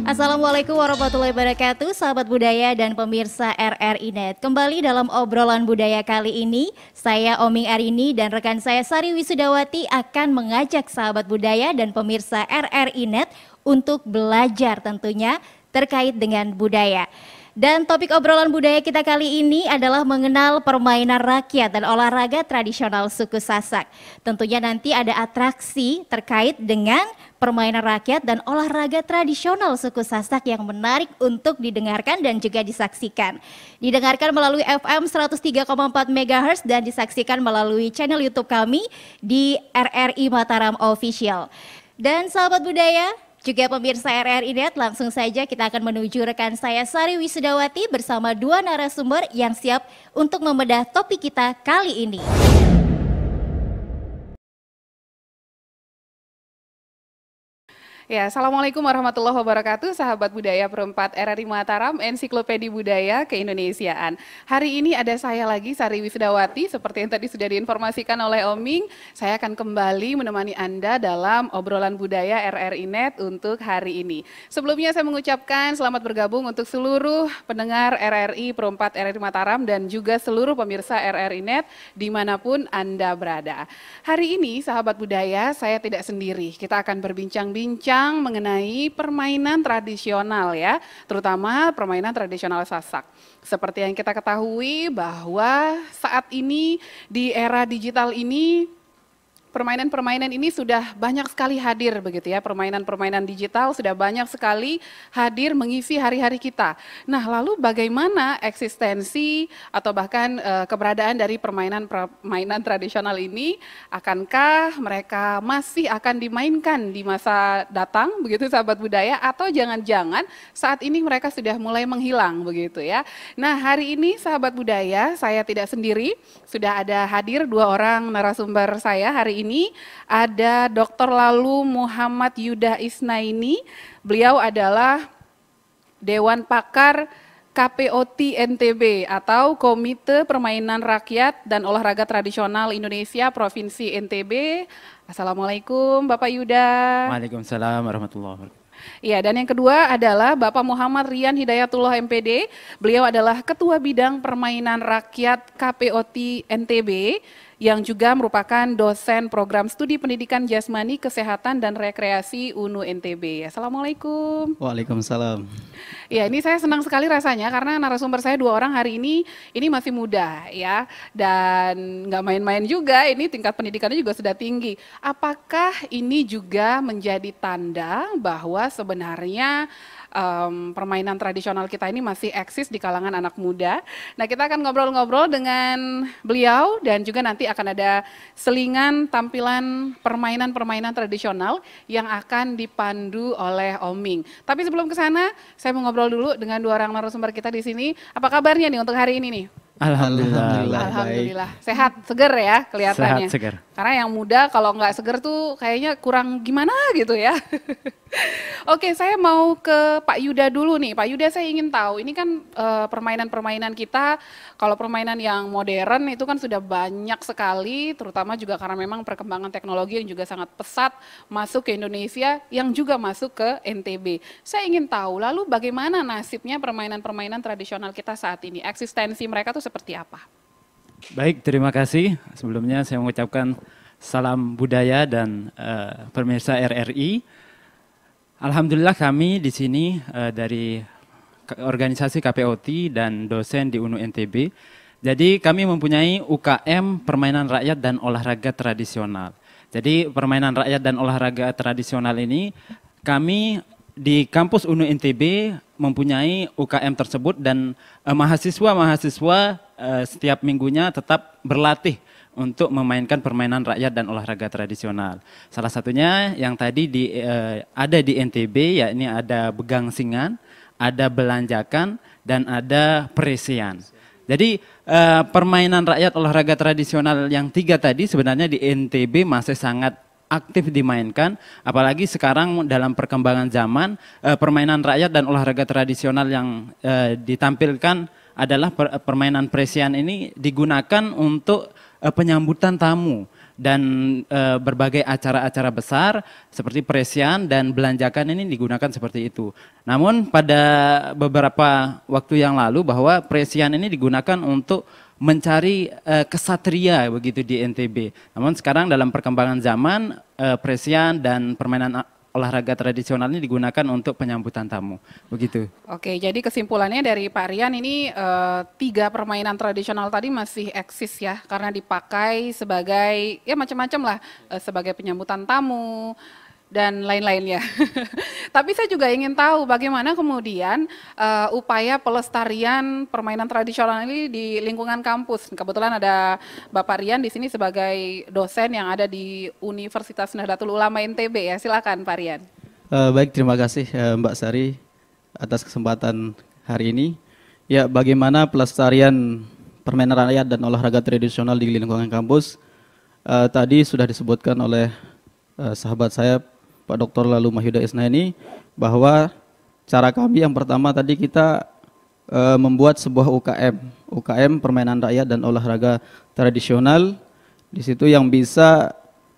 Assalamualaikum warahmatullahi wabarakatuh, sahabat budaya dan pemirsa RRI Net. Kembali dalam obrolan budaya kali ini, saya Oming Arini dan rekan saya Sari Wisudawati akan mengajak sahabat budaya dan pemirsa RRI Net untuk belajar tentunya terkait dengan budaya. Dan topik obrolan budaya kita kali ini adalah mengenal permainan rakyat dan olahraga tradisional suku Sasak. Tentunya nanti ada atraksi terkait dengan permainan rakyat dan olahraga tradisional suku Sasak yang menarik untuk didengarkan dan juga disaksikan. Didengarkan melalui FM 103,4 MHz dan disaksikan melalui channel YouTube kami di RRI Mataram Official. Dan sahabat budaya, juga pemirsa RRI Net, langsung saja kita akan menuju rekan saya Sari Wisudawati bersama dua narasumber yang siap untuk membedah topik kita kali ini. Ya, Assalamualaikum warahmatullahi wabarakatuh, sahabat budaya perempat RRI Mataram, ensiklopedi budaya keindonesiaan. Hari ini ada saya lagi, Sari Wisudawati, seperti yang tadi sudah diinformasikan oleh Oming. Saya akan kembali menemani Anda dalam obrolan budaya RRI Net untuk hari ini. Sebelumnya saya mengucapkan selamat bergabung untuk seluruh pendengar RRI perempat RRI Mataram dan juga seluruh pemirsa RRI Net dimanapun Anda berada. Hari ini, sahabat budaya, saya tidak sendiri. Kita akan berbincang-bincang mengenai permainan tradisional ya, terutama permainan tradisional Sasak. Seperti yang kita ketahui bahwa saat ini di era digital ini permainan-permainan ini sudah banyak sekali hadir begitu ya, permainan-permainan digital sudah banyak sekali hadir mengisi hari-hari kita. Nah, lalu bagaimana eksistensi atau bahkan keberadaan dari permainan tradisional ini? Akankah mereka masih akan dimainkan di masa datang begitu sahabat budaya, atau jangan-jangan saat ini mereka sudah mulai menghilang begitu ya. Nah, hari ini sahabat budaya saya tidak sendiri, sudah ada hadir dua orang narasumber saya hari ini. Ada Dr. Lalu Muhammad Yuda Isnaini, beliau adalah Dewan Pakar KPOT NTB atau Komite Permainan Rakyat dan Olahraga Tradisional Indonesia Provinsi NTB. Assalamualaikum Bapak Yuda. Waalaikumsalam warahmatullahi wabarakatuh. Ya, dan yang kedua adalah Bapak Muhammad Rian Hidayatullah MPD. Beliau adalah Ketua Bidang Permainan Rakyat KPOT NTB yang juga merupakan dosen program studi pendidikan jasmani, kesehatan, dan rekreasi UNU NTB. Assalamualaikum. Waalaikumsalam. Ya, ini saya senang sekali rasanya karena narasumber saya dua orang hari ini masih muda ya, dan nggak main-main juga, ini tingkat pendidikannya juga sudah tinggi. Apakah ini juga menjadi tanda bahwa sebenarnya permainan tradisional kita ini masih eksis di kalangan anak muda? Nah, kita akan ngobrol-ngobrol dengan beliau dan juga nanti akan ada selingan tampilan permainan-permainan tradisional yang akan dipandu oleh Oming. Tapi sebelum ke sana, saya mau ngobrol dulu dengan dua orang narasumber kita di sini. Apa kabarnya nih untuk hari ini nih? Alhamdulillah. Sehat, seger ya kelihatannya. Sehat, seger. Karena yang muda kalau nggak seger tuh kayaknya kurang gimana gitu ya. Oke, saya mau ke Pak Yuda dulu nih. Pak Yuda, saya ingin tahu, ini kan permainan-permainan kita, kalau permainan yang modern itu kan sudah banyak sekali, terutama juga karena memang perkembangan teknologi yang juga sangat pesat masuk ke Indonesia, yang juga masuk ke NTB. Saya ingin tahu, lalu bagaimana nasibnya permainan-permainan tradisional kita saat ini? Eksistensi mereka tuh seperti apa? Baik, terima kasih. Sebelumnya saya mengucapkan salam budaya dan pemirsa RRI. Alhamdulillah kami di sini dari organisasi KPOT dan dosen di UNU NTB. Jadi kami mempunyai UKM Permainan Rakyat dan Olahraga Tradisional. Jadi permainan rakyat dan olahraga tradisional ini kami di kampus UNU NTB mempunyai UKM tersebut dan mahasiswa-mahasiswa setiap minggunya tetap berlatih untuk memainkan permainan rakyat dan olahraga tradisional. Salah satunya yang tadi ada di NTB, yakni ada begang singan, ada belanjakan, dan ada peresian. Jadi permainan rakyat olahraga tradisional yang tiga tadi sebenarnya di NTB masih sangat aktif dimainkan, apalagi sekarang dalam perkembangan zaman permainan rakyat dan olahraga tradisional yang ditampilkan adalah permainan peresian ini digunakan untuk penyambutan tamu dan berbagai acara-acara besar seperti Presian dan Belanjakan ini digunakan seperti itu. Namun pada beberapa waktu yang lalu bahwa Presian ini digunakan untuk mencari kesatria begitu di NTB. Namun sekarang dalam perkembangan zaman Presian dan permainan olahraga tradisional ini digunakan untuk penyambutan tamu, begitu. Oke, jadi kesimpulannya dari Pak Rian ini 3 permainan tradisional tadi masih eksis ya, karena dipakai sebagai ya macam-macam lah, sebagai penyambutan tamu dan lain-lainnya. Tapi saya juga ingin tahu bagaimana kemudian upaya pelestarian permainan tradisional ini di lingkungan kampus. Kebetulan ada Bapak Rian di sini sebagai dosen yang ada di Universitas Nahdlatul Ulama NTB ya. Silakan Pak Rian. Baik, terima kasih Mbak Sari atas kesempatan hari ini. Ya, bagaimana pelestarian permainan rakyat dan olahraga tradisional di lingkungan kampus tadi sudah disebutkan oleh sahabat saya Pak Dr. Lalu Mahyuda Isnaini bahwa cara kami yang pertama tadi kita membuat sebuah UKM permainan rakyat dan olahraga tradisional, di situ yang bisa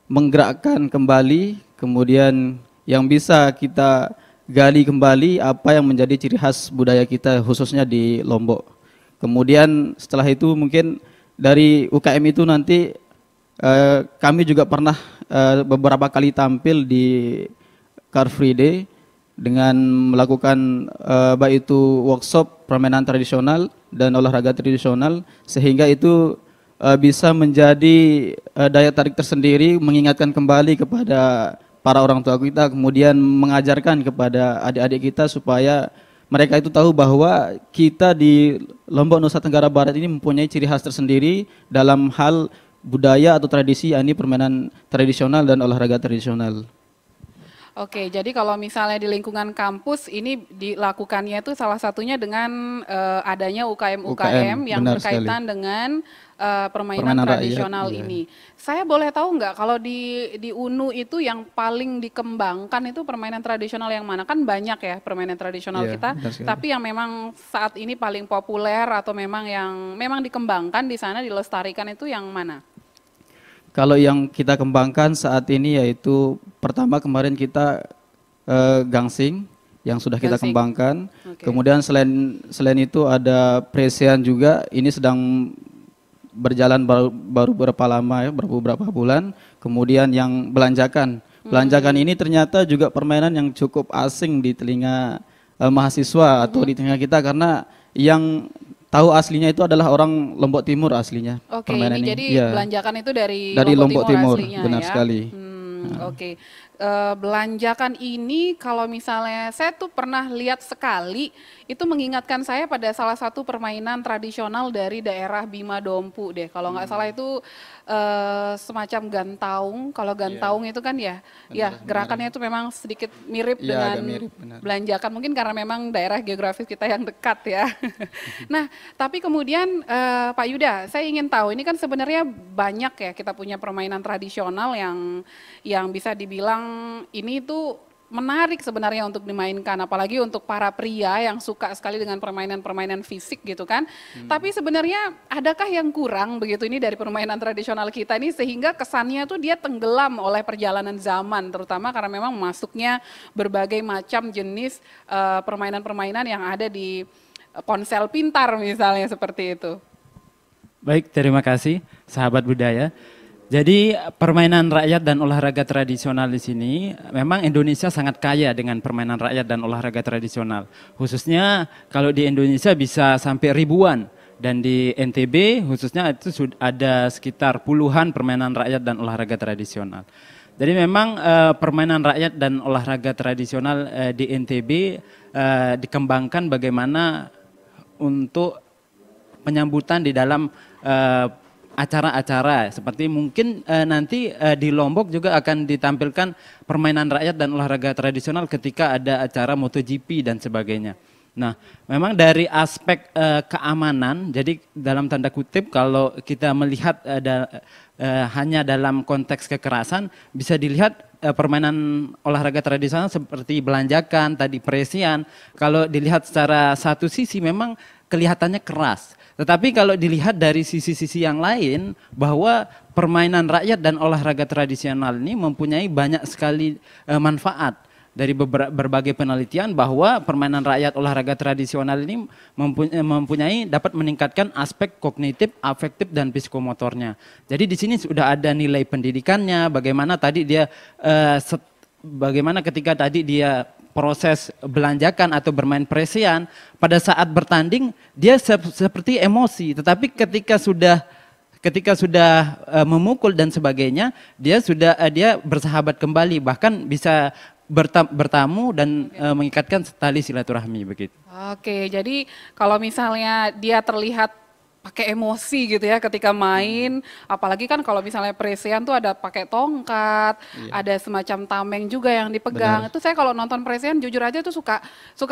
menggerakkan kembali, kemudian yang bisa kita gali kembali apa yang menjadi ciri khas budaya kita khususnya di Lombok. Kemudian setelah itu mungkin dari UKM itu nanti kami juga pernah beberapa kali tampil di Car Free Day dengan melakukan baik itu workshop permainan tradisional dan olahraga tradisional, sehingga itu bisa menjadi daya tarik tersendiri mengingatkan kembali kepada para orang tua kita, kemudian mengajarkan kepada adik-adik kita supaya mereka itu tahu bahwa kita di Lombok Nusa Tenggara Barat ini mempunyai ciri khas tersendiri dalam hal budaya atau tradisi, yakni permainan tradisional dan olahraga tradisional. Oke, jadi kalau misalnya di lingkungan kampus ini dilakukannya itu salah satunya dengan adanya UKM yang berkaitan dengan permainan tradisional rakyat, ini. Saya boleh tahu nggak kalau di UNU itu yang paling dikembangkan itu permainan tradisional yang mana? Kan banyak ya permainan tradisional kita, tapi yang memang saat ini paling populer atau memang yang memang dikembangkan di sana dilestarikan itu yang mana? Kalau yang kita kembangkan saat ini yaitu pertama kemarin kita gangsing yang sudah kita kembangkan. Kemudian selain itu ada Presian juga, ini sedang berjalan baru beberapa bulan. Kemudian yang Belanjakan. Belanjakan ini ternyata juga permainan yang cukup asing di telinga mahasiswa atau di telinga kita, karena yang tahu aslinya itu adalah orang Lombok Timur aslinya. Oke, ini jadi Belanjakan itu dari Lombok Timur aslinya, benar ya? sekali. Oke. Belanjakan ini kalau misalnya saya tuh pernah lihat sekali, itu mengingatkan saya pada salah satu permainan tradisional dari daerah Bima Dompu deh. Kalau nggak salah itu semacam gantaung. Kalau gantaung itu kan ya gerakannya itu memang sedikit mirip dengan Belanjakan. Mungkin karena memang daerah geografis kita yang dekat ya. Nah, tapi kemudian Pak Yuda, saya ingin tahu, ini kan sebenarnya banyak ya kita punya permainan tradisional yang bisa dibilang ini tuh menarik sebenarnya untuk dimainkan, apalagi untuk para pria yang suka sekali dengan permainan-permainan fisik gitu kan. Tapi sebenarnya adakah yang kurang begitu ini dari permainan tradisional kita ini sehingga kesannya tuh dia tenggelam oleh perjalanan zaman, terutama karena memang masuknya berbagai macam jenis permainan-permainan yang ada di ponsel pintar misalnya seperti itu. Baik, terima kasih sahabat budaya. Jadi permainan rakyat dan olahraga tradisional di sini memang Indonesia sangat kaya dengan permainan rakyat dan olahraga tradisional. Khususnya kalau di Indonesia bisa sampai ribuan, dan di NTB khususnya itu sudah ada sekitar puluhan permainan rakyat dan olahraga tradisional. Jadi memang permainan rakyat dan olahraga tradisional di NTB dikembangkan bagaimana untuk penyambutan di dalam acara-acara seperti mungkin nanti di Lombok juga akan ditampilkan permainan rakyat dan olahraga tradisional ketika ada acara MotoGP dan sebagainya. Nah, memang dari aspek keamanan, jadi dalam tanda kutip kalau kita melihat hanya dalam konteks kekerasan, bisa dilihat permainan olahraga tradisional seperti Belanjakan, tadi Presian, kalau dilihat secara satu sisi memang kelihatannya keras. Tetapi kalau dilihat dari sisi-sisi yang lain, bahwa permainan rakyat dan olahraga tradisional ini mempunyai banyak sekali manfaat. Dari berbagai penelitian bahwa permainan rakyat olahraga tradisional ini mempunyai dapat meningkatkan aspek kognitif, afektif dan psikomotornya. Jadi di sini sudah ada nilai pendidikannya, bagaimana tadi dia bagaimana ketika tadi dia proses belanjakan atau bermain presian, pada saat bertanding dia seperti emosi, tetapi ketika sudah memukul dan sebagainya, dia bersahabat kembali, bahkan bisa bertamu dan mengikatkan tali silaturahmi begitu. Oke, jadi kalau misalnya dia terlihat pakai emosi gitu ya ketika main, apalagi kan kalau misalnya presian tuh ada pakai tongkat, ada semacam tameng juga yang dipegang. Benar. Itu saya kalau nonton presian jujur aja tuh suka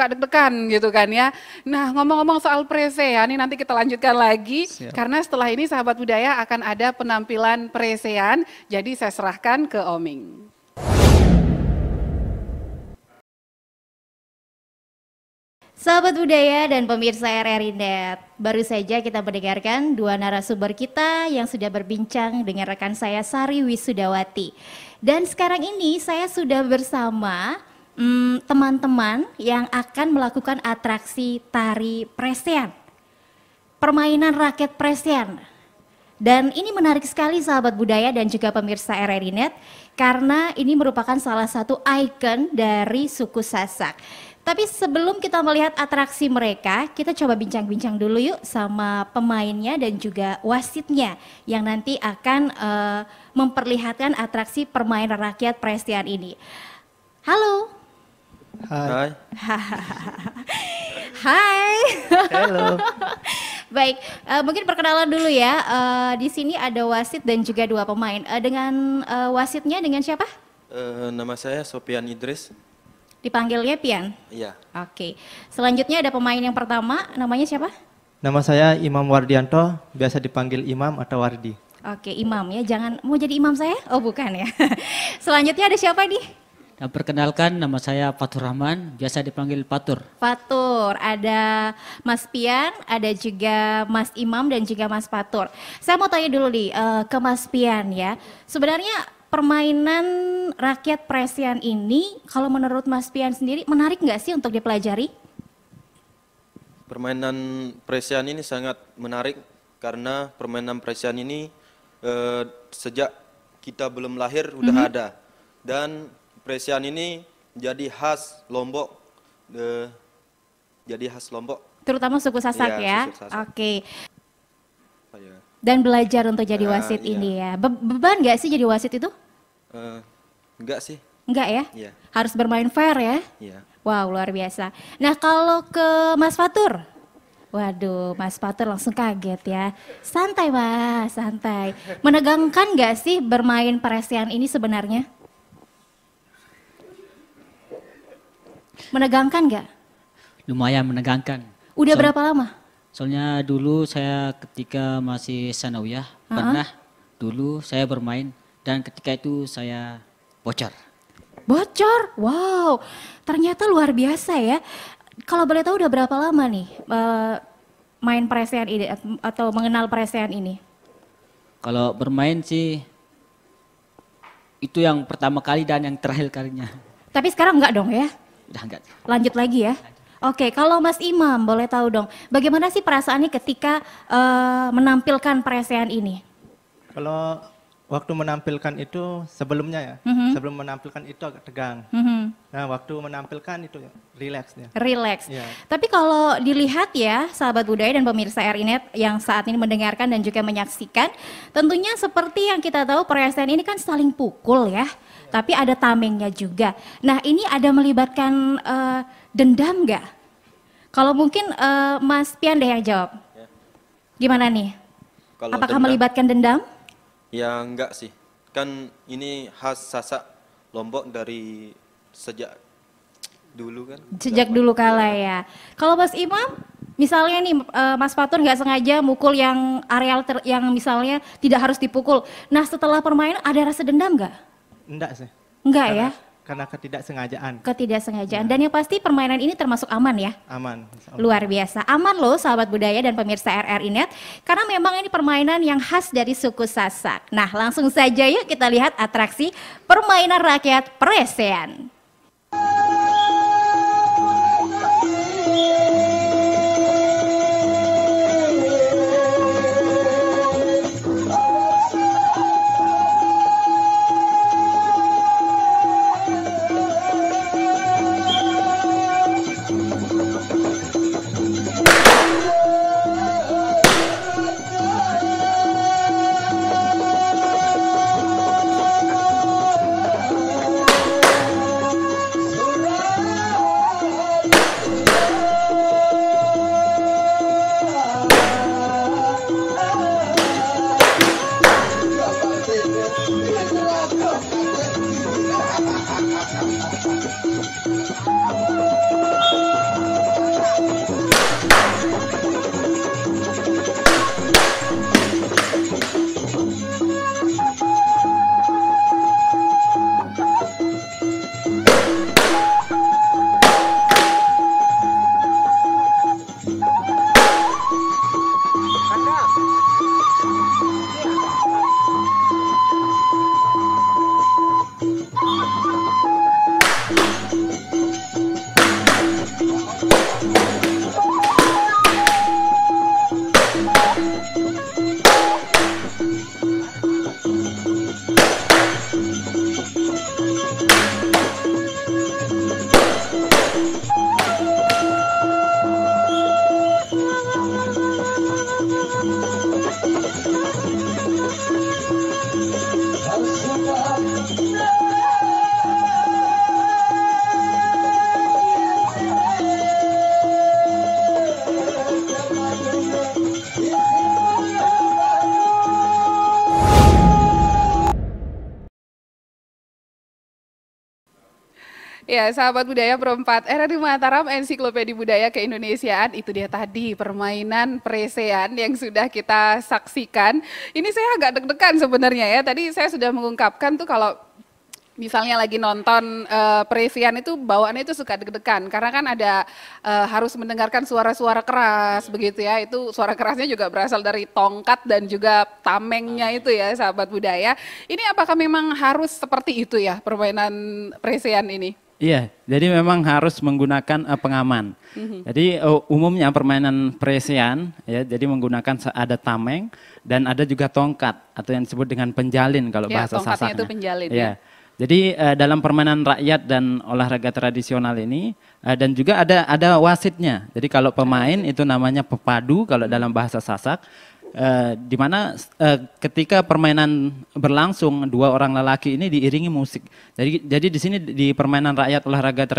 deg-degan gitu kan ya. Nah, ngomong-ngomong soal presian, ini nanti kita lanjutkan lagi. Siap. Karena setelah ini sahabat budaya akan ada penampilan presian, jadi saya serahkan ke Oming. Sahabat budaya dan pemirsa RRI Net, baru saja kita mendengarkan dua narasumber kita yang sudah berbincang dengan rekan saya Sari Wisudawati. Dan sekarang ini saya sudah bersama teman-teman yang akan melakukan atraksi tari presian, permainan raket presian. Dan ini menarik sekali sahabat budaya dan juga pemirsa RRI Net, karena ini merupakan salah satu ikon dari suku Sasak. Tapi sebelum kita melihat atraksi mereka, kita coba bincang-bincang dulu yuk sama pemainnya dan juga wasitnya yang nanti akan memperlihatkan atraksi permainan rakyat presian ini. Halo. Hai. Hai. Halo. Baik, mungkin perkenalan dulu ya. Di sini ada wasit dan juga dua pemain. Dengan wasitnya dengan siapa? Nama saya Sopian Idris. Dipanggilnya Pian. Iya. Oke. Selanjutnya ada pemain yang pertama, namanya siapa? Nama saya Imam Wardianto, biasa dipanggil Imam atau Wardi. Oke, Imam ya. Jangan mau jadi imam saya? Oh, bukan ya. Selanjutnya ada siapa nih? Dan perkenalkan, nama saya Fatur Rahman, biasa dipanggil Fatur. Fatur, ada Mas Pian, ada juga Mas Imam dan juga Mas Fatur. Saya mau tanya dulu nih ke Mas Pian ya. Sebenarnya permainan rakyat presian ini, kalau menurut Mas Pian sendiri, menarik nggak sih untuk dipelajari? Permainan presian ini sangat menarik karena permainan presian ini sejak kita belum lahir udah ada. Dan presian ini jadi khas Lombok, Terutama suku Sasak ya? Suku Sasak. Oke. Ya. Dan belajar untuk jadi wasit Iya. ini ya. Beban nggak sih jadi wasit itu? Enggak sih. Enggak ya? Iya. Harus bermain fair ya? Iya. Wow, luar biasa. Nah, kalau ke Mas Fatur. Waduh, Mas Fatur langsung kaget ya. Santai Mas, santai. Menegangkan nggak sih bermain presian ini sebenarnya? Menegangkan nggak? Lumayan menegangkan. Udah berapa lama? Soalnya dulu saya ketika masih sanawiyah, pernah dulu saya bermain dan ketika itu saya bocor. Bocor? Wow, ternyata luar biasa ya. Kalau boleh tahu udah berapa lama nih main presian ini atau mengenal presian ini? Kalau bermain sih itu yang pertama kali dan yang terakhir kalinya. Tapi sekarang enggak dong ya? Udah enggak. Lanjut lagi ya? Oke, kalau Mas Imam boleh tahu dong, bagaimana sih perasaannya ketika menampilkan presian ini? Kalau waktu menampilkan itu sebelumnya ya, sebelum menampilkan itu agak tegang. Nah, waktu menampilkan itu relax ya. Relax. Iya. Tapi kalau dilihat ya, sahabat budaya dan pemirsa RRI Net yang saat ini mendengarkan dan juga menyaksikan, tentunya seperti yang kita tahu presian ini kan saling pukul ya, tapi ada tamengnya juga. Nah, ini ada melibatkan dendam nggak? Kalau mungkin Mas Pian deh yang jawab. Gimana nih? Kalau Apakah dendam, melibatkan dendam? ya enggak sih. Kan ini khas Sasak Lombok dari sejak dulu kan. Sejak dulu kala ya. Kalau Mas Imam, misalnya nih Mas Fatur nggak sengaja mukul yang areal yang misalnya tidak harus dipukul. Nah setelah permainan ada rasa dendam nggak? Enggak sih. Enggak ya? karena ketidaksengajaan. Ketidaksengajaan. Dan yang pasti permainan ini termasuk aman ya? Aman. Insya Allah. Luar biasa. Aman loh sahabat budaya dan pemirsa RRI Net. Karena memang ini permainan yang khas dari suku Sasak. Nah langsung saja yuk kita lihat atraksi permainan rakyat Presean. Ya, sahabat budaya perempat RRI Mataram, Ensiklopedia Budaya Keindonesiaan, itu dia tadi permainan Presean yang sudah kita saksikan. Ini saya agak deg-degan sebenarnya ya, tadi saya sudah mengungkapkan tuh kalau misalnya lagi nonton Presean itu bawaannya itu suka deg-degan karena kan ada harus mendengarkan suara-suara keras begitu ya, itu suara kerasnya juga berasal dari tongkat dan juga tamengnya itu ya sahabat budaya. Ini apakah memang harus seperti itu ya permainan Presean ini? Iya, jadi memang harus menggunakan pengaman. Jadi umumnya permainan Presean ya, jadi menggunakan ada tameng dan ada juga tongkat atau yang disebut dengan penjalin kalau Ya, bahasa tongkatnya Sasaknya. itu penjalin Ya. ya. Jadi dalam permainan rakyat dan olahraga tradisional ini dan juga ada wasitnya. Jadi kalau pemain itu namanya pepadu kalau dalam bahasa Sasak. Di mana ketika permainan berlangsung dua orang lelaki ini diiringi musik. Jadi di sini di permainan rakyat olahraga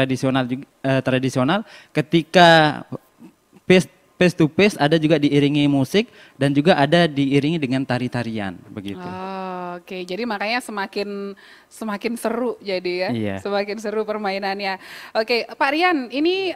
tradisional ketika face to face ada juga diiringi musik dan juga ada diiringi dengan tari-tarian begitu. Oke, jadi makanya semakin seru jadi ya, Iya. semakin seru permainannya. Oke, Pak Rian, ini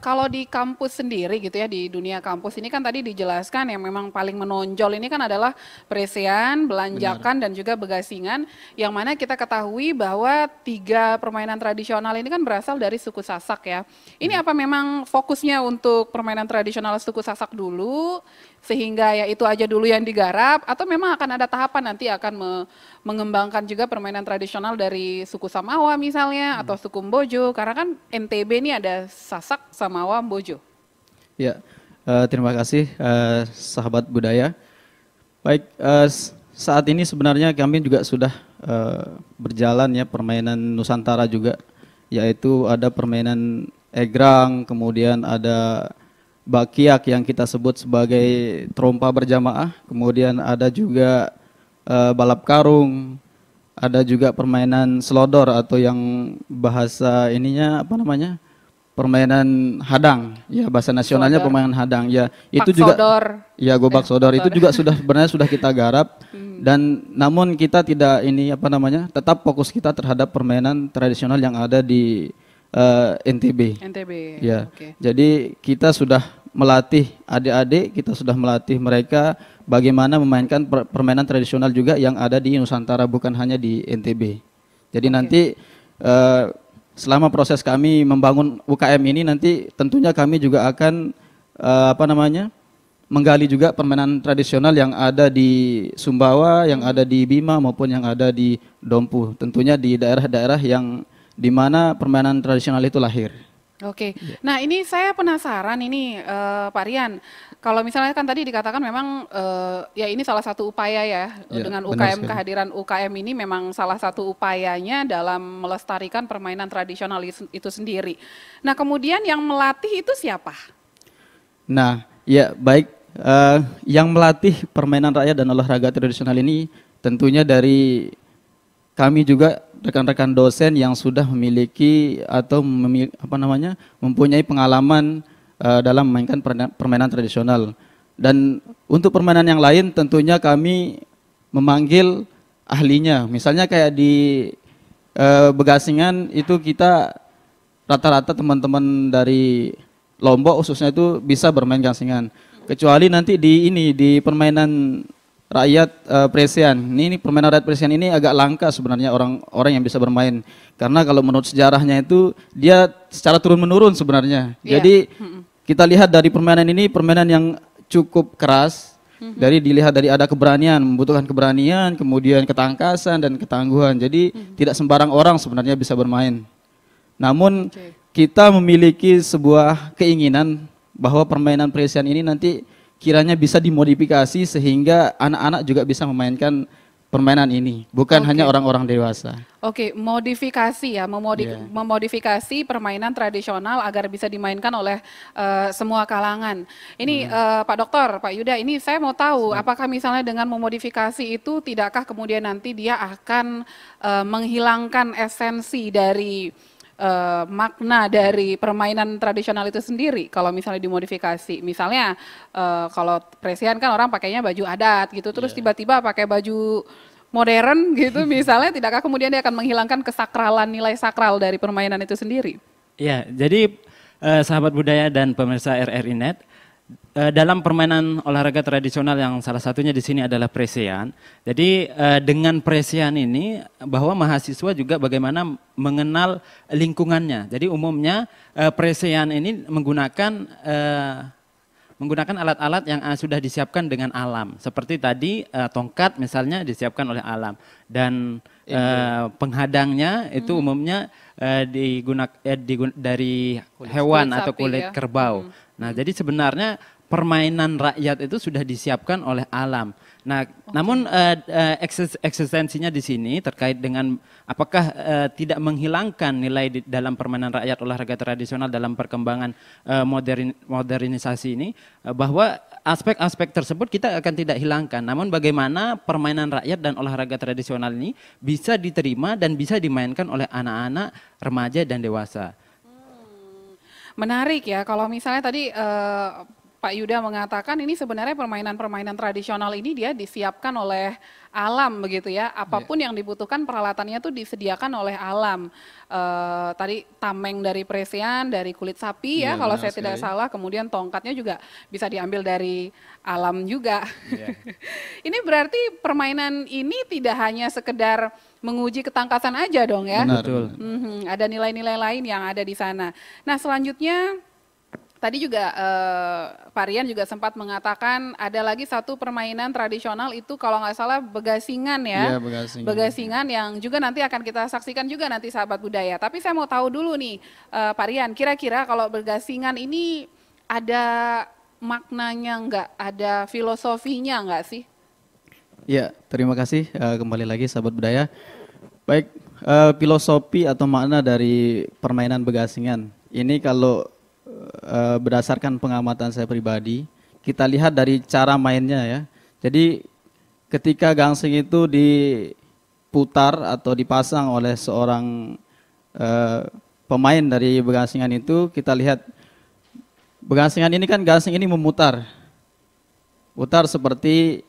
kalau di kampus sendiri gitu ya, di dunia kampus ini kan tadi dijelaskan yang memang paling menonjol ini kan adalah Presean, Belanjakan dan juga Begasingan, yang mana kita ketahui bahwa 3 permainan tradisional ini kan berasal dari suku Sasak ya. Ini apa memang fokusnya untuk permainan tradisional suku Sasak dulu, sehingga ya itu aja dulu yang digarap, atau memang akan ada tahapan nanti akan mengembangkan juga permainan tradisional dari suku Samawa misalnya atau suku Mbojo, karena kan NTB ini ada Sasak, Samawa, Mbojo. Ya, terima kasih sahabat budaya. Baik, saat ini sebenarnya kami juga sudah berjalan ya permainan Nusantara juga, yaitu ada permainan egrang, kemudian ada bakiak yang kita sebut sebagai trompa berjamaah, kemudian ada juga balap karung, ada juga permainan selodor atau yang bahasa ininya apa namanya? Permainan hadang. Ya, bahasa nasionalnya Sodor. permainan hadang. Ya, itu Pak juga Sodor. ya gobak sodor itu Sodor. juga sebenarnya sudah kita garap dan namun kita tidak ini apa namanya? Tetap fokus kita terhadap permainan tradisional yang ada di NTB. NTB. Ya, Oke. jadi kita sudah melatih adik-adik, kita sudah melatih mereka bagaimana memainkan permainan tradisional juga yang ada di Nusantara, bukan hanya di NTB. Jadi nanti selama proses kami membangun UKM ini nanti tentunya kami juga akan menggali juga permainan tradisional yang ada di Sumbawa, yang ada di Bima maupun yang ada di Dompu. Tentunya di daerah-daerah yang di mana permainan tradisional itu lahir. Oke, nah ini saya penasaran ini Pak Rian, kalau misalnya kan tadi dikatakan memang ya ini salah satu upaya ya, dengan UKM, kehadiran UKM ini memang salah satu upayanya dalam melestarikan permainan tradisional itu sendiri. Nah kemudian yang melatih itu siapa? Nah ya baik, yang melatih permainan rakyat dan olahraga tradisional ini tentunya dari kami juga rekan-rekan dosen yang sudah memiliki atau mempunyai pengalaman dalam memainkan permainan tradisional. Dan untuk permainan yang lain tentunya kami memanggil ahlinya. Misalnya kayak di Begasingan itu kita rata-rata teman-teman dari Lombok khususnya itu bisa bermain gasingan. Kecuali nanti di permainan rakyat Presian. Ini permainan rakyat Presian ini agak langka sebenarnya orang-orang yang bisa bermain. Karena kalau menurut sejarahnya itu dia secara turun-menurun sebenarnya. Jadi kita lihat dari permainan ini permainan yang cukup keras. Dari dilihat dari ada keberanian, membutuhkan keberanian, kemudian ketangkasan dan ketangguhan. Jadi tidak sembarang orang sebenarnya bisa bermain. Namun kita memiliki sebuah keinginan bahwa permainan Presian ini nanti kiranya bisa dimodifikasi sehingga anak-anak juga bisa memainkan permainan ini, bukan hanya orang-orang dewasa. Oke, modifikasi ya, memodifikasi permainan tradisional agar bisa dimainkan oleh semua kalangan. Ini Pak Dokter, Pak Yuda, ini saya mau tahu apakah misalnya dengan memodifikasi itu tidakkah kemudian nanti dia akan menghilangkan esensi dari makna dari permainan tradisional itu sendiri kalau misalnya dimodifikasi. Misalnya kalau Presian kan orang pakainya baju adat gitu, terus tiba-tiba pakai baju modern gitu misalnya, tidakkah kemudian dia akan menghilangkan kesakralan, nilai sakral dari permainan itu sendiri? Ya, jadi sahabat budaya dan pemirsa RRI Net, dalam permainan olahraga tradisional yang salah satunya di sini adalah Presian. Jadi dengan Presian ini bahwa mahasiswa juga bagaimana mengenal lingkungannya. Jadi umumnya Presian ini menggunakan alat-alat yang sudah disiapkan dengan alam. Seperti tadi tongkat misalnya disiapkan oleh alam dan penghadangnya itu umumnya dari hewan atau kulit kerbau. Nah, jadi sebenarnya permainan rakyat itu sudah disiapkan oleh alam. Nah, namun eksistensinya di sini terkait dengan apakah tidak menghilangkan nilai dalam permainan rakyat olahraga tradisional dalam perkembangan modernisasi ini, bahwa aspek-aspek tersebut kita akan tidak hilangkan. Namun bagaimana permainan rakyat dan olahraga tradisional ini bisa diterima dan bisa dimainkan oleh anak-anak, remaja dan dewasa. Menarik ya, kalau misalnya tadi Pak Yuda mengatakan ini sebenarnya permainan-permainan tradisional ini dia disiapkan oleh alam begitu ya, apapun yang dibutuhkan peralatannya tuh disediakan oleh alam. Tadi tameng dari Presian, dari kulit sapi ya kalau saya tidak salah, kemudian tongkatnya juga bisa diambil dari alam juga. Ini berarti permainan ini tidak hanya sekedar menguji ketangkasan aja dong ya. Betul. Ada nilai-nilai lain yang ada di sana. Nah selanjutnya tadi juga Pak Rian juga sempat mengatakan ada lagi satu permainan tradisional itu kalau nggak salah Begasingan ya. Begasingan yang juga nanti akan kita saksikan juga nanti sahabat budaya. Tapi saya mau tahu dulu nih Pak Rian, kira-kira kalau Begasingan ini ada maknanya nggak? Ada filosofinya nggak sih? Ya, terima kasih kembali lagi sahabat budaya. Baik, filosofi atau makna dari permainan Begasingan ini kalau berdasarkan pengamatan saya pribadi, kita lihat dari cara mainnya ya. Jadi ketika gangsing itu diputar atau dipasang oleh seorang pemain dari Begasingan itu, kita lihat Begasingan ini kan gangsing ini memutar. Putar seperti,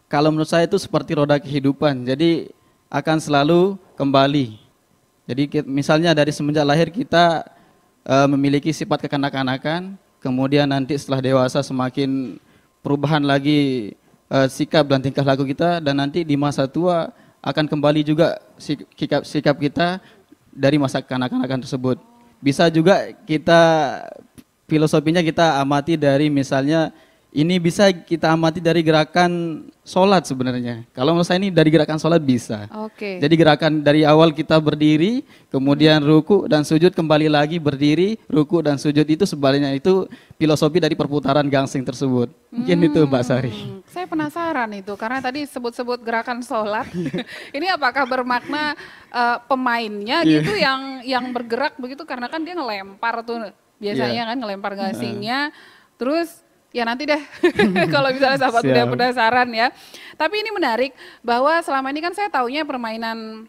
kalau menurut saya itu seperti roda kehidupan. Jadi akan selalu kembali. Jadi misalnya dari semenjak lahir kita memiliki sifat kekanak-kanakan, kemudian nanti setelah dewasa semakin perubahan lagi sikap dan tingkah laku kita, dan nanti di masa tua akan kembali juga sikap kita dari masa kanak-kanakan tersebut. Bisa juga kita filosofinya kita amati dari misalnya ini bisa kita amati dari gerakan sholat sebenarnya. Kalau menurut saya ini dari gerakan sholat bisa. Oke. Jadi gerakan dari awal kita berdiri, kemudian ruku dan sujud, kembali lagi berdiri, ruku dan sujud, itu sebaliknya itu filosofi dari perputaran gangsing tersebut. Mungkin itu Mbak Sari. Saya penasaran itu karena tadi sebut-sebut gerakan sholat. Ini apakah bermakna pemainnya gitu yang bergerak begitu, karena kan dia ngelempar tuh biasanya kan ngelempar gasingnya, terus ya nanti deh kalau misalnya sahabat Siap. udah penasaran ya. Tapi ini menarik bahwa selama ini kan saya taunya permainan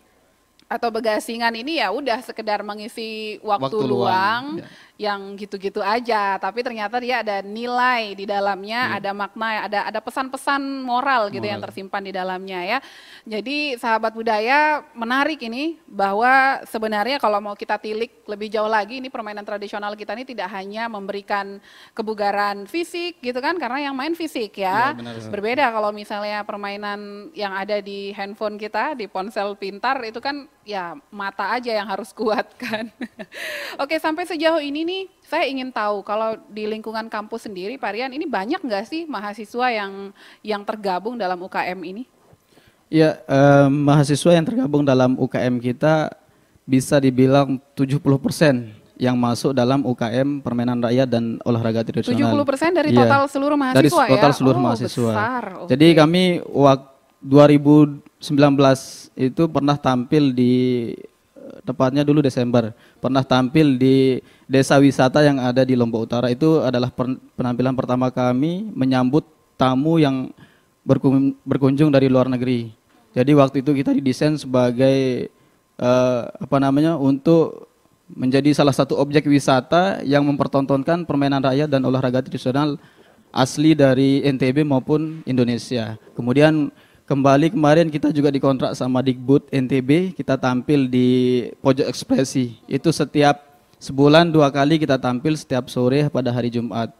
atau begasingan ini ya udah sekedar mengisi waktu Waktu luang, luang ya. yang gitu-gitu aja, tapi ternyata dia ada nilai di dalamnya, ada makna, ada pesan-pesan moral gitu yang tersimpan di dalamnya ya. Jadi sahabat budaya, menarik ini bahwa sebenarnya kalau mau kita tilik lebih jauh lagi, ini permainan tradisional kita ini tidak hanya memberikan kebugaran fisik gitu kan, karena yang main fisik ya. Ya, benar. Berbeda kalau misalnya permainan yang ada di handphone kita, di ponsel pintar itu kan ya mata aja yang harus kuat kan. Oke, sampai sejauh ini nih saya ingin tahu kalau di lingkungan kampus sendiri Pak Rian, ini banyak nggak sih mahasiswa yang tergabung dalam UKM ini? Ya, mahasiswa yang tergabung dalam UKM kita bisa dibilang 70% yang masuk dalam UKM permainan rakyat dan olahraga tradisional. 70% dari Iya, total seluruh mahasiswa dari ya? total seluruh Oh, mahasiswa. besar, oke. Jadi kami waktu 2019 itu pernah tampil di tepatnya dulu Desember, pernah tampil di desa wisata yang ada di Lombok Utara. Itu adalah penampilan pertama kami menyambut tamu yang berkunjung dari luar negeri. Jadi waktu itu kita didesain sebagai untuk menjadi salah satu objek wisata yang mempertontonkan permainan rakyat dan olahraga tradisional asli dari NTB maupun Indonesia. Kemudian kembali kemarin kita juga dikontrak sama Dikbud NTB, kita tampil di Pojok Ekspresi. Itu setiap sebulan 2 kali kita tampil setiap sore pada hari Jumat.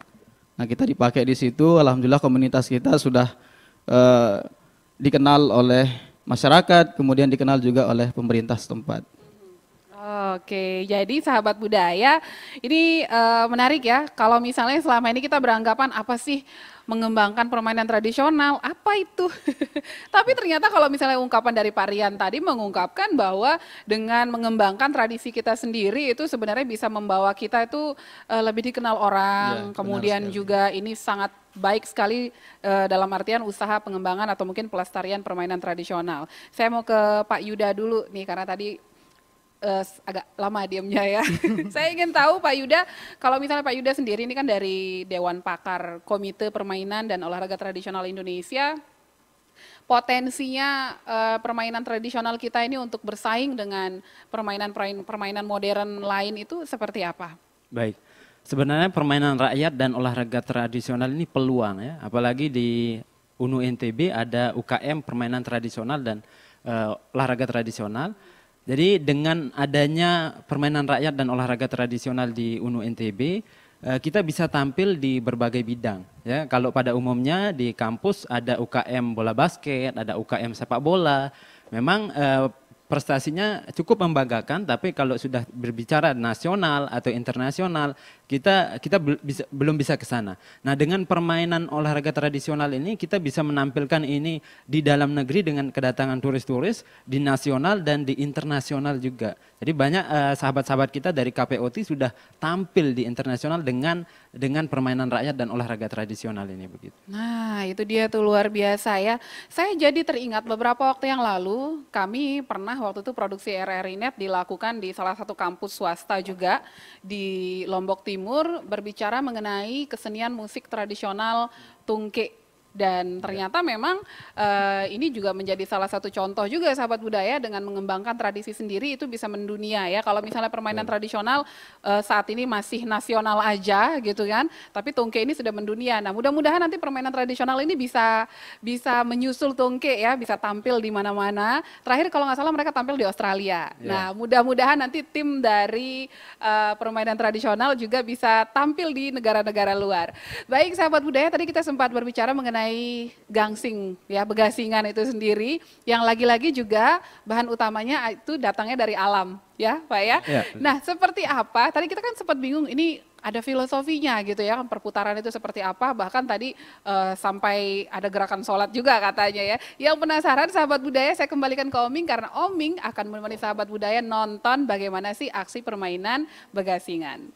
Nah, kita dipakai di situ, alhamdulillah komunitas kita sudah dikenal oleh masyarakat, kemudian dikenal juga oleh pemerintah setempat. Oke, jadi sahabat budaya, ini menarik ya. Kalau misalnya selama ini kita beranggapan apa sih mengembangkan permainan tradisional, apa itu? Tapi ternyata kalau misalnya ungkapan dari Pak Rian tadi mengungkapkan bahwa dengan mengembangkan tradisi kita sendiri itu sebenarnya bisa membawa kita itu lebih dikenal orang, Ya, kemudian benar sekali. juga ini sangat baik sekali dalam artian usaha pengembangan atau mungkin pelestarian permainan tradisional. Saya mau ke Pak Yuda dulu nih karena tadi agak lama diamnya ya. Saya ingin tahu Pak Yuda, kalau misalnya Pak Yuda sendiri ini kan dari Dewan Pakar Komite Permainan dan Olahraga Tradisional Indonesia, potensinya permainan tradisional kita ini untuk bersaing dengan permainan modern lain itu seperti apa? Baik, sebenarnya permainan rakyat dan olahraga tradisional ini peluang ya, apalagi di UNU NTB ada UKM permainan tradisional dan olahraga tradisional. Jadi dengan adanya permainan rakyat dan olahraga tradisional di UNU NTB, kita bisa tampil di berbagai bidang. Ya, kalau pada umumnya di kampus ada UKM bola basket, ada UKM sepak bola. Memang prestasinya cukup membanggakan, tapi kalau sudah berbicara nasional atau internasional, kita belum bisa ke sana. Nah, dengan permainan olahraga tradisional ini kita bisa menampilkan ini di dalam negeri dengan kedatangan turis-turis, di nasional dan di internasional juga. Jadi banyak sahabat-sahabat kita dari KPOT sudah tampil di internasional dengan permainan rakyat dan olahraga tradisional ini begitu. Nah, itu dia tuh luar biasa ya. Saya jadi teringat beberapa waktu yang lalu kami pernah waktu itu produksi RRI Net dilakukan di salah satu kampus swasta juga di Lombok Timur, berbicara mengenai kesenian musik tradisional Tungke. Dan ternyata memang ini juga menjadi salah satu contoh juga sahabat budaya dengan mengembangkan tradisi sendiri itu bisa mendunia ya. Kalau misalnya permainan tradisional saat ini masih nasional aja gitu kan, tapi Tungke ini sudah mendunia. Nah, mudah-mudahan nanti permainan tradisional ini bisa menyusul Tungke ya, bisa tampil di mana-mana. Terakhir kalau nggak salah mereka tampil di Australia. Ya. Nah, mudah-mudahan nanti tim dari permainan tradisional juga bisa tampil di negara-negara luar. Baik sahabat budaya, tadi kita sempat berbicara mengenai mengenai gangsing ya, begasingan itu sendiri yang lagi-lagi juga bahan utamanya itu datangnya dari alam ya Pak ya. Ya. Nah seperti apa, tadi kita kan sempat bingung ini ada filosofinya gitu ya, perputaran itu seperti apa, bahkan tadi sampai ada gerakan sholat juga katanya ya. Yang penasaran sahabat budaya, saya kembalikan ke Oming karena Oming akan menemani sahabat budaya nonton bagaimana sih aksi permainan begasingan.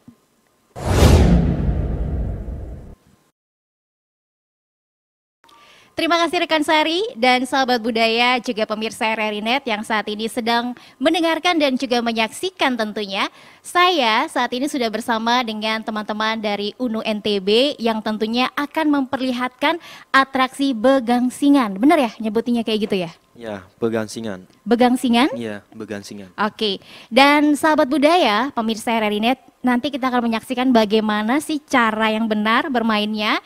Terima kasih rekan Sari dan sahabat budaya juga pemirsa RRI Net yang saat ini sedang mendengarkan dan juga menyaksikan tentunya. Saya saat ini sudah bersama dengan teman-teman dari UNU NTB yang tentunya akan memperlihatkan atraksi begangsingan. Benar ya nyebutinnya kayak gitu ya? Ya, begangsingan. Begangsingan? Iya, begangsingan. Oke, dan sahabat budaya, pemirsa RRI Net, nanti kita akan menyaksikan bagaimana sih cara yang benar bermainnya.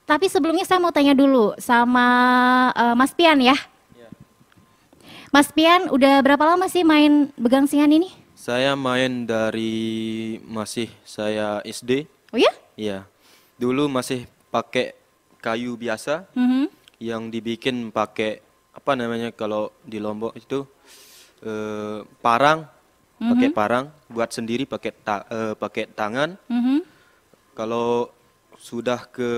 Tapi sebelumnya saya mau tanya dulu sama Mas Pian ya. Mas Pian, udah berapa lama sih main begangsingan ini? Saya main dari masih saya SD. Oh ya? Iya. Dulu masih pakai kayu biasa yang dibikin pakai apa namanya kalau di Lombok itu parang, pakai parang, buat sendiri pakai pakai tangan. Kalau sudah ke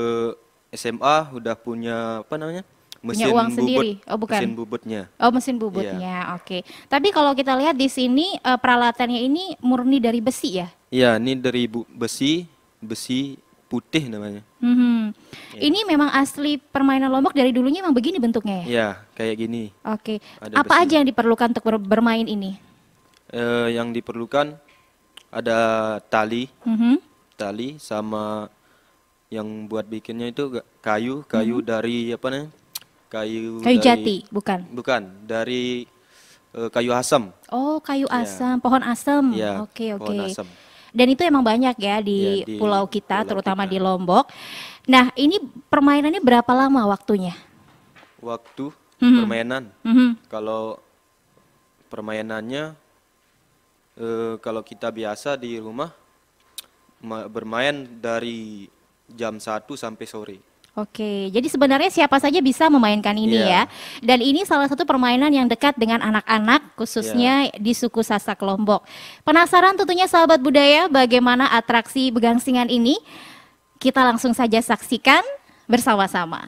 SMA udah punya apa namanya? Punya Mesin uang bubut, sendiri? Oh bukan. mesin bubutnya. Oh mesin bubutnya, oke. Tapi kalau kita lihat di sini peralatannya ini murni dari besi ya? Iya, ini dari besi putih namanya. Ini memang asli permainan Lombok dari dulunya memang begini bentuknya ya? Iya, kayak gini. Oke. Ada Apa besi. aja yang diperlukan untuk bermain ini? Yang diperlukan ada tali, Mhm. tali sama yang buat bikinnya itu kayu dari apa namanya? Kayu Kayu dari- jati, bukan? Bukan, dari kayu asam. Oh, kayu Iya. asam, pohon asam. Iya, Oke, oke. pohon asam. Dan itu emang banyak ya di Iya, di pulau kita, pulau terutama kita. di Lombok. Nah, ini permainannya berapa lama waktunya? Waktu Mhm. permainan. Mhm. Kalau permainannya kalau kita biasa di rumah bermain dari jam 1 sampai sore. Oke, jadi sebenarnya siapa saja bisa memainkan ini ya. Iya. Dan ini salah satu permainan yang dekat dengan anak-anak, khususnya di suku Sasak Lombok. Penasaran tentunya sahabat budaya bagaimana atraksi begangsingan ini? Kita langsung saja saksikan bersama-sama.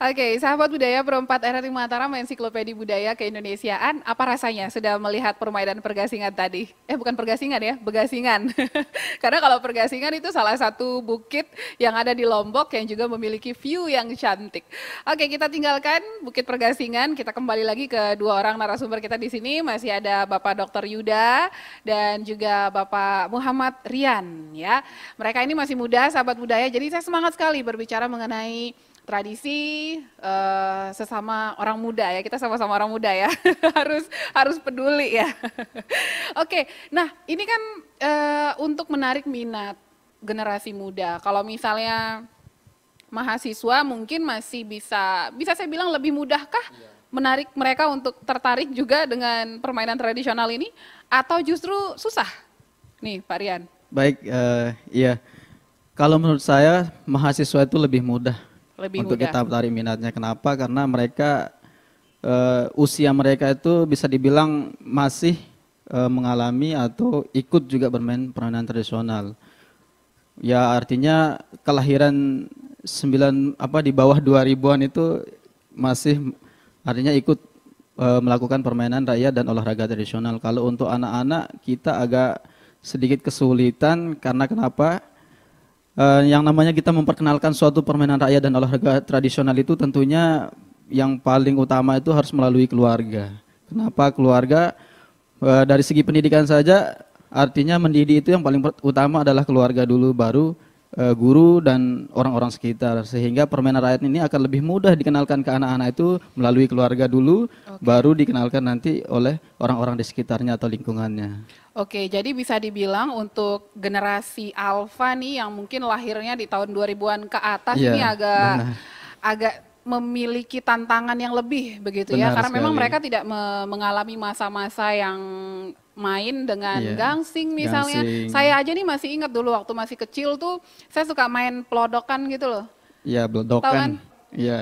Oke, sahabat budaya Perempat RRI Mataram, Ensiklopedia Budaya Keindonesiaan, apa rasanya sudah melihat permainan pergasingan tadi? Bukan pergasingan ya, begasingan. Karena kalau pergasingan itu salah satu bukit yang ada di Lombok yang juga memiliki view yang cantik. Oke, kita tinggalkan Bukit Pergasingan, kita kembali lagi ke dua orang narasumber kita di sini. Masih ada Bapak Dr. Yuda dan juga Bapak Muhammad Rian ya. Mereka ini masih muda, sahabat budaya, jadi saya semangat sekali berbicara mengenai tradisi sesama orang muda ya, kita sama-sama orang muda ya, harus peduli ya. Oke, nah ini kan untuk menarik minat generasi muda. Kalau misalnya mahasiswa mungkin masih bisa saya bilang lebih mudahkah menarik mereka untuk tertarik juga dengan permainan tradisional ini, atau justru susah? Nih Pak Rian. Baik, iya. Kalau menurut saya mahasiswa itu lebih mudah. Untuk kita tarik minatnya. Kenapa? Karena mereka usia mereka itu bisa dibilang masih mengalami atau ikut juga bermain permainan tradisional. Ya artinya kelahiran di bawah 2000-an itu masih artinya ikut melakukan permainan rakyat dan olahraga tradisional. Kalau untuk anak-anak kita agak sedikit kesulitan karena kenapa? Yang namanya kita memperkenalkan suatu permainan rakyat dan olahraga tradisional itu tentunya yang paling utama itu harus melalui keluarga. Kenapa keluarga? Dari segi pendidikan saja, artinya mendidik itu yang paling utama adalah keluarga dulu, baru guru dan orang-orang sekitar. Sehingga permainan rakyat ini akan lebih mudah dikenalkan ke anak-anak itu melalui keluarga dulu, baru dikenalkan nanti oleh orang-orang di sekitarnya atau lingkungannya. Oke, jadi bisa dibilang untuk generasi alfa nih yang mungkin lahirnya di tahun 2000-an ke atas ini agak memiliki tantangan yang lebih begitu ya, karena memang mereka tidak mengalami masa-masa yang main dengan gangsing misalnya. Saya aja nih masih ingat dulu waktu masih kecil tuh saya suka main pelodokan gitu loh. Iya, pelodokan. Tahu kan?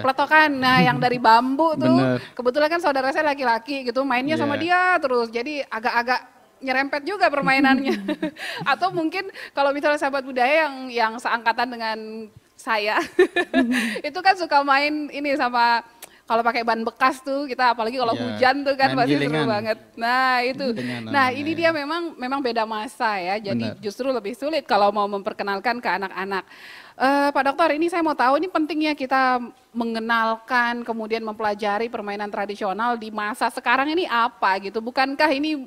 Peletokan, nah yang dari bambu tuh. Kebetulan kan saudara saya laki-laki gitu, mainnya sama dia terus, jadi agak-agak nyerempet juga permainannya. Atau mungkin kalau misalnya sahabat budaya yang seangkatan dengan saya, itu kan suka main ini sama, kalau pakai ban bekas tuh kita, apalagi kalau hujan tuh kan pasti seru banget. Nah itu, ini dia memang beda masa ya, jadi justru lebih sulit kalau mau memperkenalkan ke anak-anak. Pak Dokter, ini saya mau tahu, ini pentingnya kita mengenalkan kemudian mempelajari permainan tradisional di masa sekarang ini apa gitu? Bukankah ini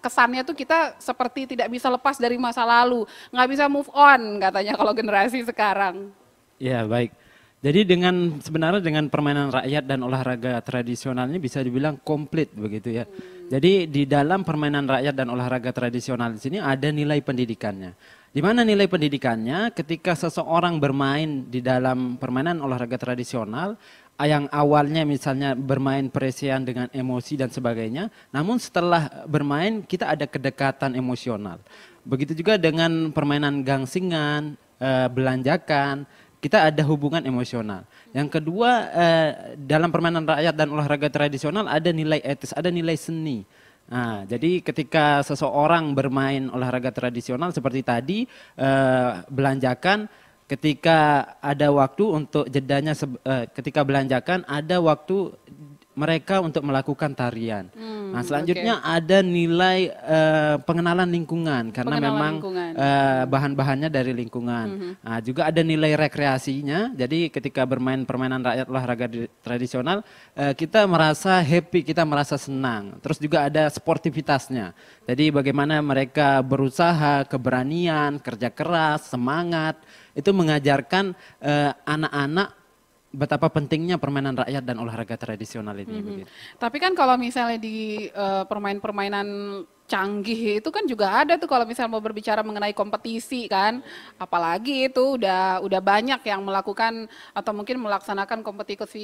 kesannya tuh kita seperti tidak bisa lepas dari masa lalu, nggak bisa move on katanya kalau generasi sekarang? Ya baik. Jadi sebenarnya dengan permainan rakyat dan olahraga tradisional ini bisa dibilang komplit begitu ya. Jadi di dalam permainan rakyat dan olahraga tradisional di sini ada nilai pendidikannya. Di mana nilai pendidikannya ketika seseorang bermain di dalam permainan olahraga tradisional yang awalnya misalnya bermain peresian dengan emosi dan sebagainya, namun setelah bermain kita ada kedekatan emosional. Begitu juga dengan permainan gangsingan, belanjakan, kita ada hubungan emosional. Yang kedua, dalam permainan rakyat dan olahraga tradisional ada nilai etis, ada nilai seni. Nah, jadi ketika seseorang bermain olahraga tradisional seperti tadi, belanjakan, ketika ada waktu untuk jedanya, ketika belanjakan ada waktu mereka untuk melakukan tarian. Nah selanjutnya ada nilai pengenalan lingkungan karena memang bahan-bahannya dari lingkungan. Nah, juga ada nilai rekreasinya. Jadi ketika bermain permainan rakyat olahraga tradisional kita merasa happy, kita merasa senang. Terus juga ada sportivitasnya. Jadi bagaimana mereka berusaha, keberanian, kerja keras, semangat. Itu mengajarkan anak-anak betapa pentingnya permainan rakyat dan olahraga tradisional ini. Tapi kan kalau misalnya di permainan canggih itu kan juga ada tuh kalau misalnya mau berbicara mengenai kompetisi kan, apalagi itu udah banyak yang melakukan atau mungkin melaksanakan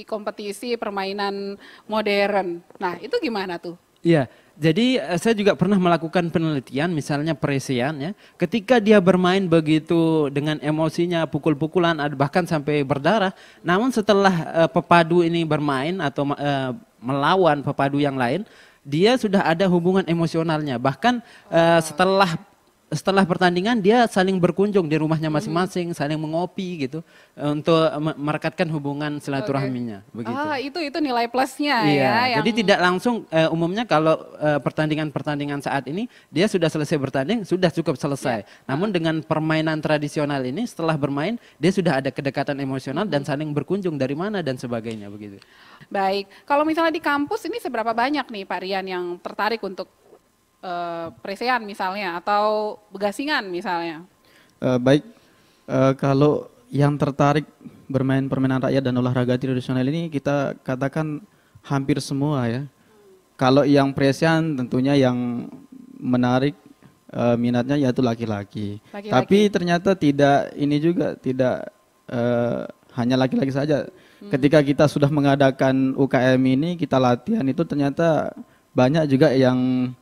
kompetisi permainan modern. Nah itu gimana tuh? Iya, jadi saya juga pernah melakukan penelitian misalnya peresian ya. Ketika dia bermain begitu dengan emosinya pukul-pukulan bahkan sampai berdarah. Namun setelah pepadu ini bermain atau melawan pepadu yang lain, dia sudah ada hubungan emosionalnya. Bahkan setelah setelah pertandingan dia saling berkunjung di rumahnya masing-masing, saling mengopi gitu untuk merekatkan hubungan silaturahminya begitu. Itu nilai plusnya Iya, ya. jadi tidak langsung umumnya kalau pertandingan-pertandingan saat ini dia sudah selesai bertanding, sudah cukup selesai. Namun dengan permainan tradisional ini setelah bermain dia sudah ada kedekatan emosional dan saling berkunjung dari mana dan sebagainya begitu. Baik, kalau misalnya di kampus ini seberapa banyak nih Pak Rian yang tertarik untuk presean misalnya atau begasingan misalnya? Baik, kalau yang tertarik bermain permainan rakyat dan olahraga tradisional ini kita katakan hampir semua ya. Kalau yang presean tentunya yang menarik minatnya yaitu laki-laki. Tapi ternyata tidak ini juga tidak hanya laki-laki saja. Ketika kita sudah mengadakan UKM ini kita latihan itu ternyata banyak juga yang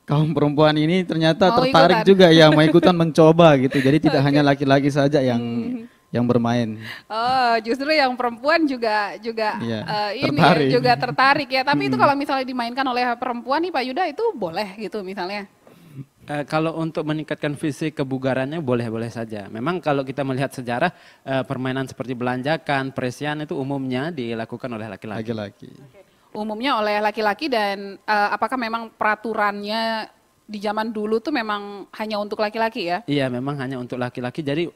kaum perempuan ini ternyata tertarik juga ya mau ikutan mencoba gitu. Jadi tidak hanya laki-laki saja yang bermain. Oh, justru yang perempuan juga tertarik. juga tertarik ya. Tapi itu kalau misalnya dimainkan oleh perempuan nih Pak Yuda itu boleh gitu misalnya. Kalau untuk meningkatkan fisik kebugarannya boleh-boleh saja. Memang kalau kita melihat sejarah permainan seperti belanjakan, presean itu umumnya dilakukan oleh laki-laki. Umumnya oleh laki-laki dan apakah memang peraturannya di zaman dulu tuh memang hanya untuk laki-laki ya? Iya, memang hanya untuk laki-laki. Jadi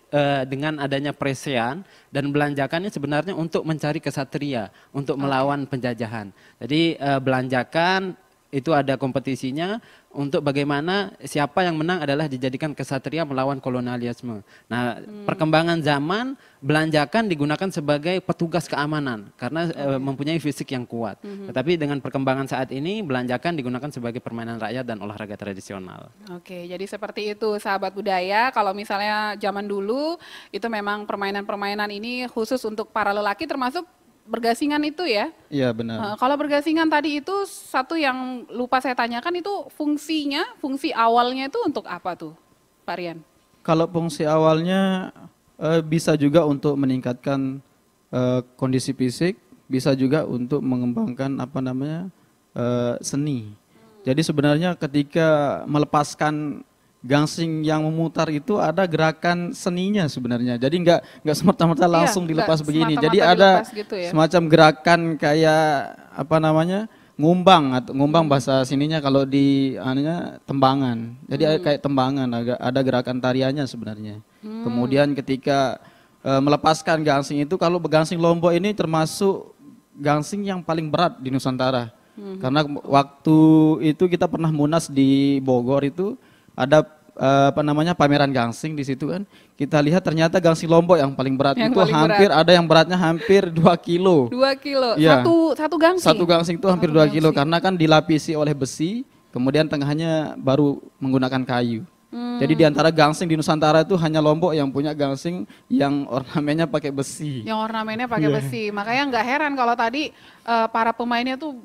dengan adanya presean dan belanjakannya sebenarnya untuk mencari kesatria, untuk melawan penjajahan. Jadi belanjakan itu ada kompetisinya untuk bagaimana siapa yang menang adalah dijadikan kesatria melawan kolonialisme. Nah, perkembangan zaman belanjakan digunakan sebagai petugas keamanan karena mempunyai fisik yang kuat. Tetapi dengan perkembangan saat ini belanjakan digunakan sebagai permainan rakyat dan olahraga tradisional. Oke, jadi seperti itu sahabat budaya. Kalau misalnya zaman dulu itu memang permainan-permainan ini khusus untuk para lelaki termasuk bergasingan itu ya? Iya benar. Kalau bergasingan tadi itu satu yang lupa saya tanyakan itu fungsi awalnya itu untuk apa tuh Pak Rian? Kalau fungsi awalnya bisa juga untuk meningkatkan kondisi fisik, bisa juga untuk mengembangkan seni. Jadi sebenarnya ketika melepaskan gangsing yang memutar itu ada gerakan seninya sebenarnya. Jadi nggak semerta-merta langsung dilepas begini. Jadi ada gitu ya? semacam gerakan kayak ngumbang bahasa sininya kalau di tembangan. Jadi kayak tembangan, ada gerakan tariannya sebenarnya. Kemudian ketika melepaskan gangsing itu, kalau gangsing Lombok ini termasuk gangsing yang paling berat di Nusantara. Karena waktu itu kita pernah munas di Bogor itu ada pameran gangsing di situ kan. Kita lihat ternyata gangsing Lombok yang paling berat itu ada yang beratnya hampir 2 kilo. 2 kilo. Ya. Satu gangsing. Satu gangsing itu hampir 2 kilo karena kan dilapisi oleh besi, kemudian tengahnya baru menggunakan kayu. Jadi di antara gangsing di Nusantara itu hanya Lombok yang punya gangsing yang ornamennya pakai besi. Yang ornamennya pakai besi. Makanya nggak heran kalau tadi para pemainnya tuh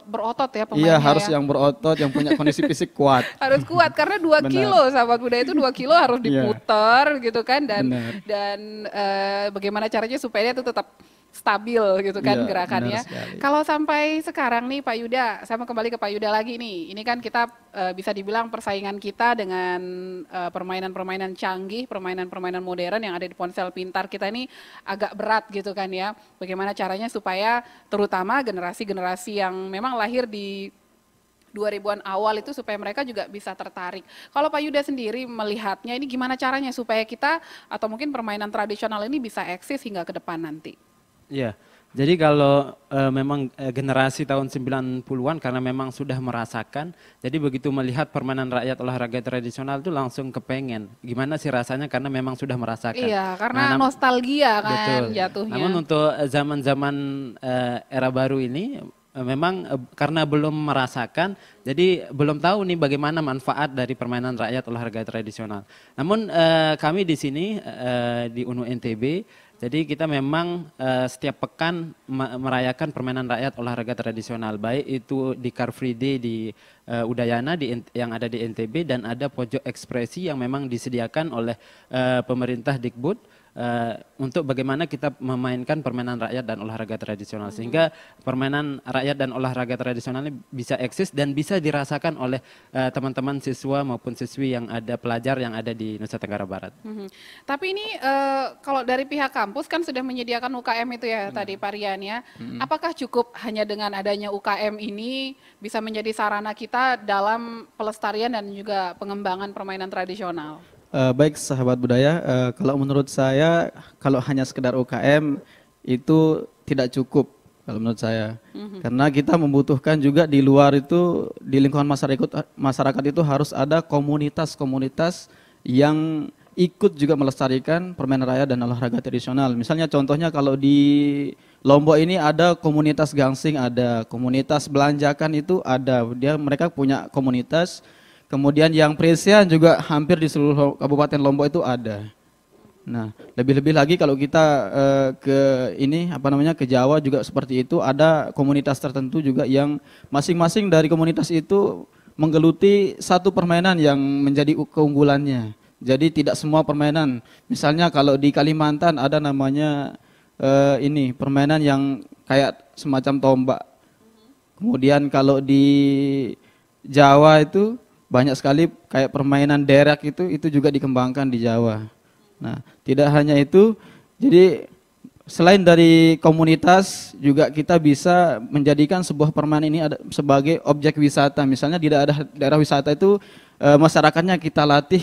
berotot ya pemainnya. Iya, harus yang berotot, yang punya kondisi fisik kuat. Harus kuat karena 2 kilo sahabat budaya itu 2 kilo harus diputar gitu kan dan bagaimana caranya supaya dia itu tetap stabil gitu kan gerakannya. Kalau sampai sekarang nih Pak Yuda, saya mau kembali ke Pak Yuda lagi nih. Ini kan kita bisa dibilang persaingan kita dengan permainan-permainan canggih, permainan-permainan modern yang ada di ponsel pintar kita ini agak berat gitu kan ya. Bagaimana caranya supaya terutama generasi-generasi yang memang lahir di 2000-an awal itu supaya mereka juga bisa tertarik. Kalau Pak Yuda sendiri melihatnya ini gimana caranya supaya kita atau mungkin permainan tradisional ini bisa eksis hingga ke depan nanti? Iya, jadi kalau memang generasi tahun 90-an karena memang sudah merasakan, jadi begitu melihat permainan rakyat olahraga tradisional itu langsung kepengen. Gimana sih rasanya karena memang sudah merasakan. Iya, karena nostalgia kan betul. Jatuhnya. Namun untuk zaman-zaman era baru ini, memang karena belum merasakan, jadi belum tahu nih bagaimana manfaat dari permainan rakyat olahraga tradisional. Namun kami di sini di UNU NTB, jadi kita memang setiap pekan merayakan permainan rakyat olahraga tradisional, baik itu di Car Free Day di Udayana yang ada di NTB dan ada pojok ekspresi yang memang disediakan oleh pemerintah Dikbud untuk bagaimana kita memainkan permainan rakyat dan olahraga tradisional sehingga permainan rakyat dan olahraga tradisional ini bisa eksis dan bisa dirasakan oleh teman-teman siswa maupun siswi yang ada pelajar yang ada di Nusa Tenggara Barat. Tapi ini kalau dari pihak kampus kan sudah menyediakan UKM itu ya tadi Pak Rian ya. Apakah cukup hanya dengan adanya UKM ini bisa menjadi sarana kita dalam pelestarian dan juga pengembangan permainan tradisional? Baik sahabat budaya, kalau menurut saya kalau hanya sekedar UKM itu tidak cukup kalau menurut saya. Karena kita membutuhkan juga di luar itu, di lingkungan masyarakat itu harus ada komunitas-komunitas yang ikut juga melestarikan permainan rakyat dan olahraga tradisional. Misalnya contohnya kalau di Lombok ini ada komunitas gangsing, ada komunitas belanjakan itu ada. Mereka punya komunitas. Kemudian yang presian juga hampir di seluruh Kabupaten Lombok itu ada. Nah, lebih-lebih lagi kalau kita ke Jawa juga seperti itu, ada komunitas tertentu juga yang masing-masing dari komunitas itu menggeluti satu permainan yang menjadi keunggulannya. Jadi tidak semua permainan. Misalnya kalau di Kalimantan ada namanya permainan yang kayak semacam tombak. Kemudian kalau di Jawa itu banyak sekali kayak permainan derek itu juga dikembangkan di Jawa. Nah, tidak hanya itu, jadi selain dari komunitas juga kita bisa menjadikan sebuah permainan ini sebagai objek wisata. Misalnya di daerah wisata itu masyarakatnya kita latih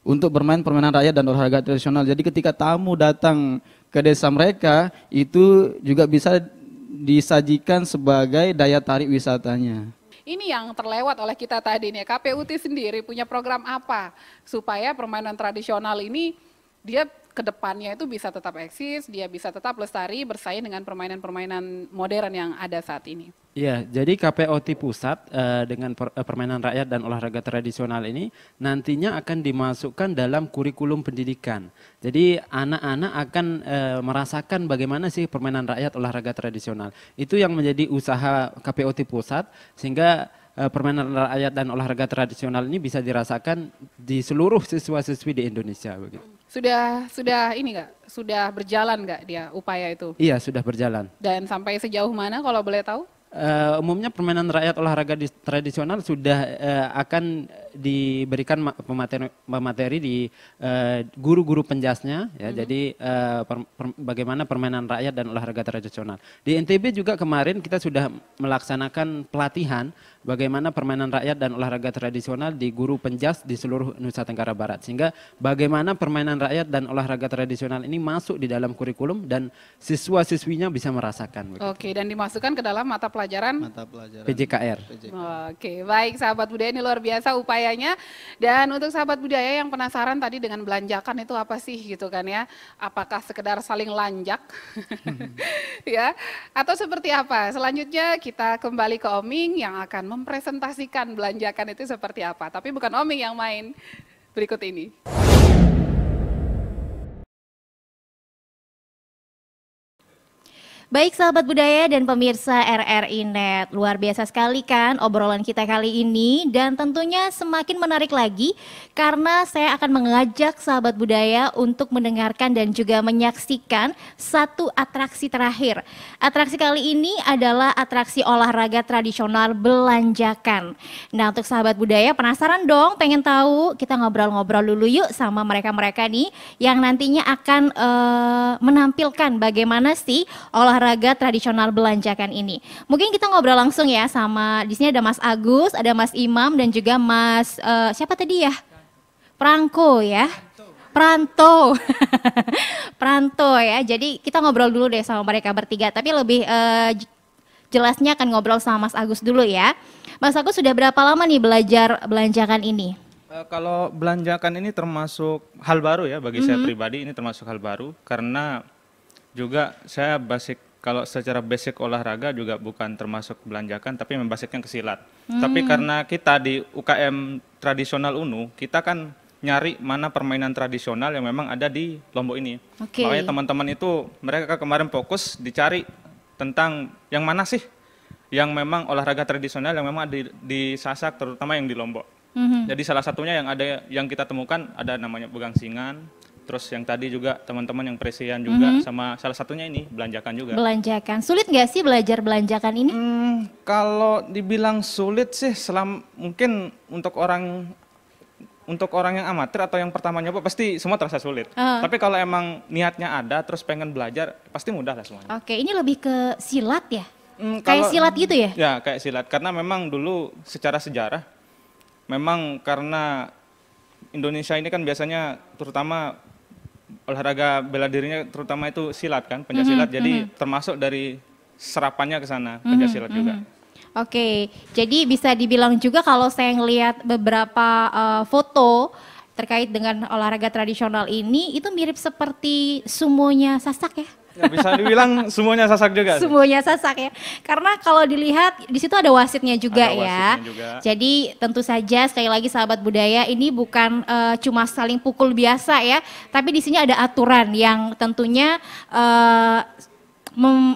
untuk bermain permainan rakyat dan olahraga tradisional. Jadi ketika tamu datang ke desa mereka itu juga bisa disajikan sebagai daya tarik wisatanya. Ini yang terlewat oleh kita tadi nih, KPUT sendiri punya program apa supaya permainan tradisional ini dia ke depannya itu bisa tetap eksis, dia bisa tetap lestari bersaing dengan permainan-permainan modern yang ada saat ini. Iya, jadi KPOT pusat dengan permainan rakyat dan olahraga tradisional ini nantinya akan dimasukkan dalam kurikulum pendidikan. Jadi anak-anak akan merasakan bagaimana sih permainan rakyat olahraga tradisional. Itu yang menjadi usaha KPOT pusat sehingga permainan rakyat dan olahraga tradisional ini bisa dirasakan di seluruh siswa-siswi di Indonesia begitu. Sudah ini enggak? Sudah berjalan enggak dia upaya itu? Iya, sudah berjalan. Dan sampai sejauh mana kalau boleh tahu? Umumnya permainan rakyat olahraga tradisional sudah akan diberikan pemateri di guru-guru penjasnya ya. Jadi bagaimana permainan rakyat dan olahraga tradisional. Di NTB juga kemarin kita sudah melaksanakan pelatihan bagaimana permainan rakyat dan olahraga tradisional di guru penjas di seluruh Nusa Tenggara Barat. Sehingga bagaimana permainan rakyat dan olahraga tradisional ini masuk di dalam kurikulum dan siswa-siswinya bisa merasakan. Begitu. Oke, dan dimasukkan ke dalam mata pelajaran PJKR. Oke, baik sahabat budaya, ini luar biasa upayanya. Dan untuk sahabat budaya yang penasaran tadi dengan belanjakan itu apa sih gitu kan ya? Apakah sekedar saling lanjak? Ya, atau seperti apa? Selanjutnya kita kembali ke Oming yang akan mempresentasikan belanjakan itu seperti apa. Tapi bukan Oming yang main berikut ini. Baik sahabat budaya dan pemirsa RRI Net, luar biasa sekali kan obrolan kita kali ini dan tentunya semakin menarik lagi karena saya akan mengajak sahabat budaya untuk mendengarkan dan juga menyaksikan satu atraksi terakhir. Atraksi kali ini adalah atraksi olahraga tradisional belanjakan. Nah untuk sahabat budaya penasaran dong, pengen tahu, kita ngobrol-ngobrol dulu yuk sama mereka-mereka nih yang nantinya akan menampilkan bagaimana sih olahraga tradisional belanjakan ini. Mungkin kita ngobrol langsung ya sama, di sini ada Mas Agus, ada Mas Imam dan juga Mas siapa tadi ya? Prangko ya. Pranto. Pranto ya. Jadi kita ngobrol dulu deh sama mereka bertiga, tapi lebih jelasnya akan ngobrol sama Mas Agus dulu ya. Mas Agus sudah berapa lama nih belajar belanjakan ini? Kalau belanjakan ini termasuk hal baru ya bagi saya pribadi, ini termasuk hal baru karena juga saya kalau secara basic olahraga juga bukan termasuk belanjakan tapi memang basicnya ke silat. Tapi karena kita di UKM tradisional UNU, kita kan nyari mana permainan tradisional yang memang ada di Lombok ini. Makanya teman-teman itu mereka kemarin fokus dicari tentang yang mana sih yang memang olahraga tradisional yang memang di Sasak terutama yang di Lombok. Jadi salah satunya yang kita temukan ada namanya begangsingan, Terus yang tadi juga teman-teman yang presian juga, sama salah satunya ini belanjakan juga. Belanjakan. Sulit nggak sih belajar belanjakan ini? Kalau dibilang sulit sih, mungkin untuk orang yang amatir atau yang pertama nyoba pasti semua terasa sulit. Tapi kalau emang niatnya ada, terus pengen belajar, pasti mudah lah semuanya. Oke, ini lebih ke silat ya? Kayak silat gitu ya? Ya, kayak silat. Karena memang dulu secara sejarah, memang karena Indonesia ini kan biasanya terutama olahraga bela dirinya terutama itu silat kan, pencaksilat. Jadi termasuk dari serapannya ke sana, pencaksilat juga. Oke, jadi bisa dibilang juga kalau saya ngelihat beberapa foto terkait dengan olahraga tradisional ini, itu mirip seperti sumonya Sasak ya? Ya, bisa dibilang semuanya Sasak juga. Semuanya Sasak ya, karena kalau dilihat di situ ada wasitnya juga Ada ya. wasitnya juga. Jadi tentu saja sekali lagi sahabat budaya ini bukan cuma saling pukul biasa ya, tapi di sini ada aturan yang tentunya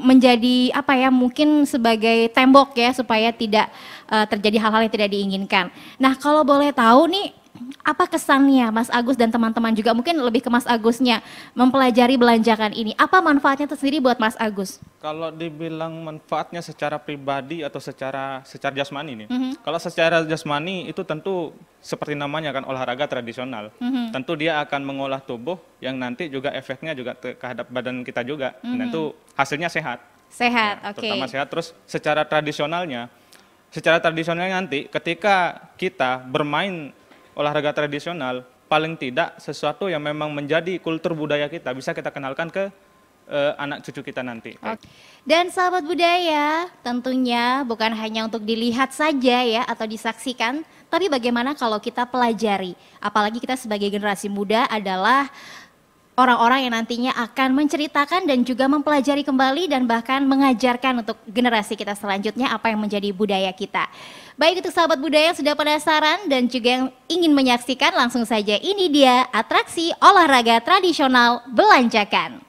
menjadi apa ya, mungkin sebagai tembok ya supaya tidak terjadi hal-hal yang tidak diinginkan. Nah, kalau boleh tahu nih, apa kesannya Mas Agus dan teman-teman juga, mungkin lebih ke Mas Agusnya, mempelajari belanjakan ini? Apa manfaatnya tersendiri buat Mas Agus? Kalau dibilang manfaatnya secara pribadi atau secara jasmani nih. Kalau secara jasmani itu tentu seperti namanya kan olahraga tradisional. Tentu dia akan mengolah tubuh yang nanti juga efeknya juga terhadap badan kita juga. Dan itu hasilnya sehat. Sehat, Ya, oke. terutama sehat. Terus secara tradisionalnya nanti ketika kita bermain olahraga tradisional, paling tidak sesuatu yang memang menjadi kultur budaya kita bisa kita kenalkan ke anak cucu kita nanti. Dan sahabat budaya tentunya bukan hanya untuk dilihat saja ya atau disaksikan, tapi bagaimana kalau kita pelajari. Apalagi kita sebagai generasi muda adalah orang-orang yang nantinya akan menceritakan dan juga mempelajari kembali dan bahkan mengajarkan untuk generasi kita selanjutnya apa yang menjadi budaya kita. Baik, untuk sahabat budaya yang sudah penasaran dan juga yang ingin menyaksikan, langsung saja ini dia atraksi olahraga tradisional belanjakan.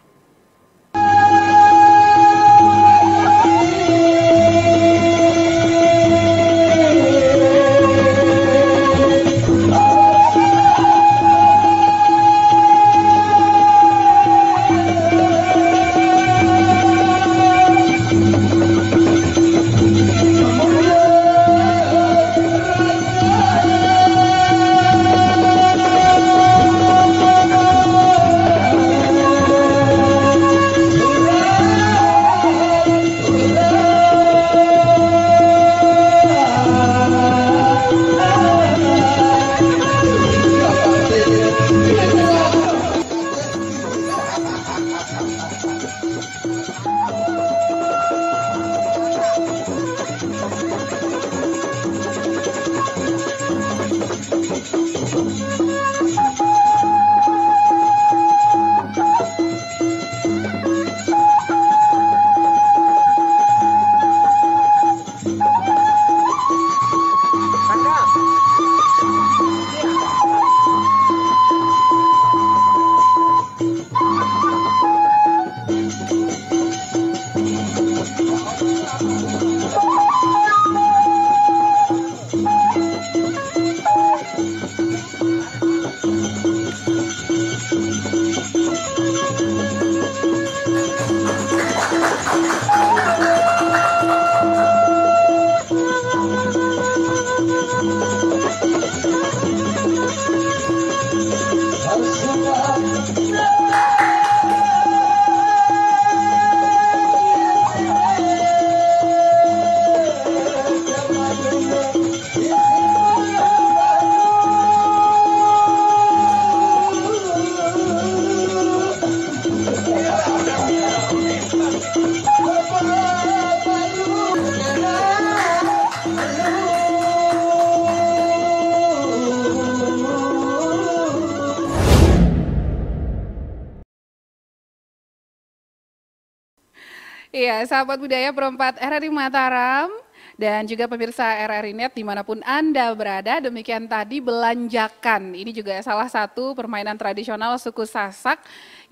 Iya, sahabat budaya perempat RRI Mataram dan juga pemirsa RRI Net dimanapun Anda berada, demikian tadi belanjakan. Ini juga salah satu permainan tradisional suku Sasak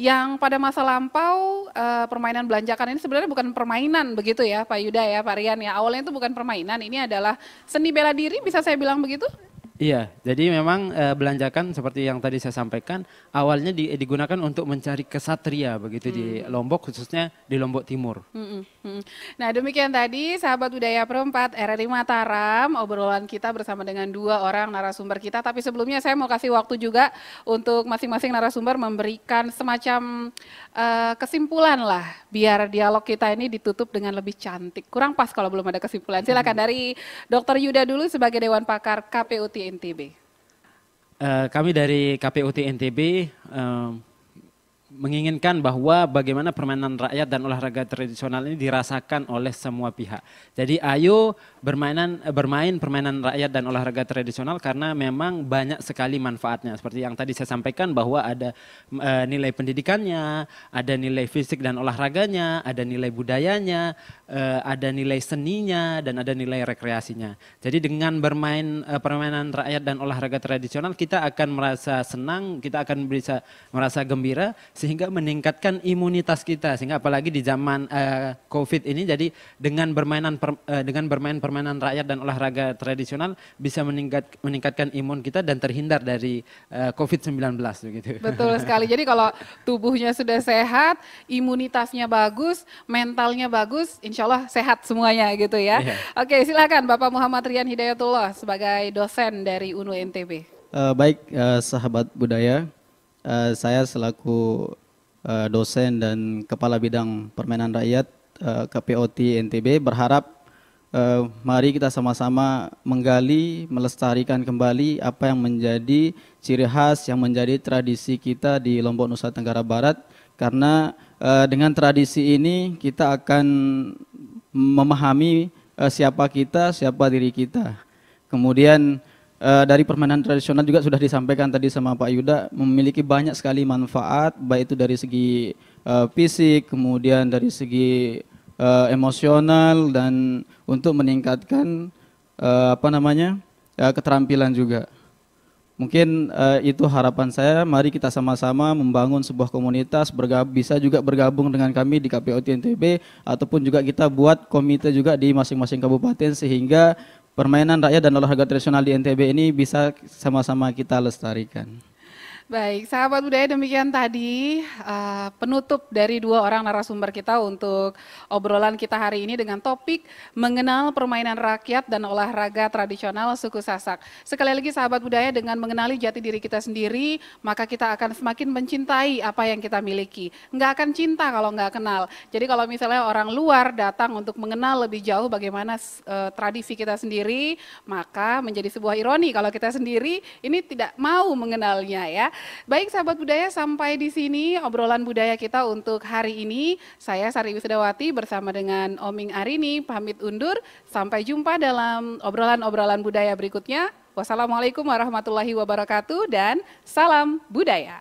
yang pada masa lampau permainan belanjakan ini sebenarnya bukan permainan begitu ya Pak Yuda ya, Pak Rian ya. Awalnya itu bukan permainan, ini adalah seni bela diri, bisa saya bilang begitu? Iya, jadi memang belanjakan seperti yang tadi saya sampaikan, awalnya digunakan untuk mencari kesatria begitu di Lombok, khususnya di Lombok Timur. Nah demikian tadi sahabat budaya perempat RRI Mataram, obrolan kita bersama dengan dua orang narasumber kita. Tapi sebelumnya saya mau kasih waktu juga untuk masing-masing narasumber memberikan semacam kesimpulan lah, biar dialog kita ini ditutup dengan lebih cantik. Kurang pas kalau belum ada kesimpulan. Silakan dari Dr. Yuda dulu sebagai Dewan Pakar KPUT NTB. Kami dari KPUT NTB menginginkan bahwa bagaimana permainan rakyat dan olahraga tradisional ini dirasakan oleh semua pihak. Jadi ayo bermain permainan rakyat dan olahraga tradisional karena memang banyak sekali manfaatnya. Seperti yang tadi saya sampaikan bahwa ada nilai pendidikannya, ada nilai fisik dan olahraganya, ada nilai budayanya, ada nilai seninya, dan ada nilai rekreasinya. Jadi dengan bermain permainan rakyat dan olahraga tradisional kita akan merasa senang, kita akan bisa merasa gembira, sehingga meningkatkan imunitas kita, sehingga apalagi di zaman COVID ini, jadi dengan bermain permainan rakyat dan olahraga tradisional bisa meningkatkan imun kita dan terhindar dari COVID-19 begitu. Betul sekali. Jadi kalau tubuhnya sudah sehat, imunitasnya bagus, mentalnya bagus, insya Allah sehat semuanya gitu ya. Iya. Oke, silakan Bapak Muhammad Rian Hidayatullah sebagai dosen dari UNU NTB. Baik, sahabat budaya. Saya selaku dosen dan kepala bidang permainan rakyat KPOT NTB berharap mari kita sama-sama menggali, melestarikan kembali apa yang menjadi ciri khas, yang menjadi tradisi kita di Lombok Nusa Tenggara Barat. Karena dengan tradisi ini kita akan memahami siapa kita, siapa diri kita. Kemudian dari permainan tradisional juga sudah disampaikan tadi sama Pak Yuda, memiliki banyak sekali manfaat, baik itu dari segi fisik, kemudian dari segi emosional, dan untuk meningkatkan keterampilan juga. Mungkin itu harapan saya, mari kita sama-sama membangun sebuah komunitas, bisa juga bergabung dengan kami di KPOT NTB, ataupun juga kita buat komite juga di masing-masing kabupaten, sehingga permainan rakyat dan olahraga tradisional di NTB ini bisa sama-sama kita lestarikan. Baik, sahabat budaya, demikian tadi penutup dari dua orang narasumber kita untuk obrolan kita hari ini dengan topik mengenal permainan rakyat dan olahraga tradisional suku Sasak. Sekali lagi sahabat budaya, dengan mengenali jati diri kita sendiri, maka kita akan semakin mencintai apa yang kita miliki. Nggak akan cinta kalau nggak kenal. Jadi kalau misalnya orang luar datang untuk mengenal lebih jauh bagaimana tradisi kita sendiri, maka menjadi sebuah ironi kalau kita sendiri ini tidak mau mengenalnya ya. Baik sahabat budaya, sampai di sini obrolan budaya kita untuk hari ini. Saya Sari Wisdawati bersama dengan Oming Arini pamit undur. Sampai jumpa dalam obrolan-obrolan budaya berikutnya. Wassalamualaikum warahmatullahi wabarakatuh dan salam budaya.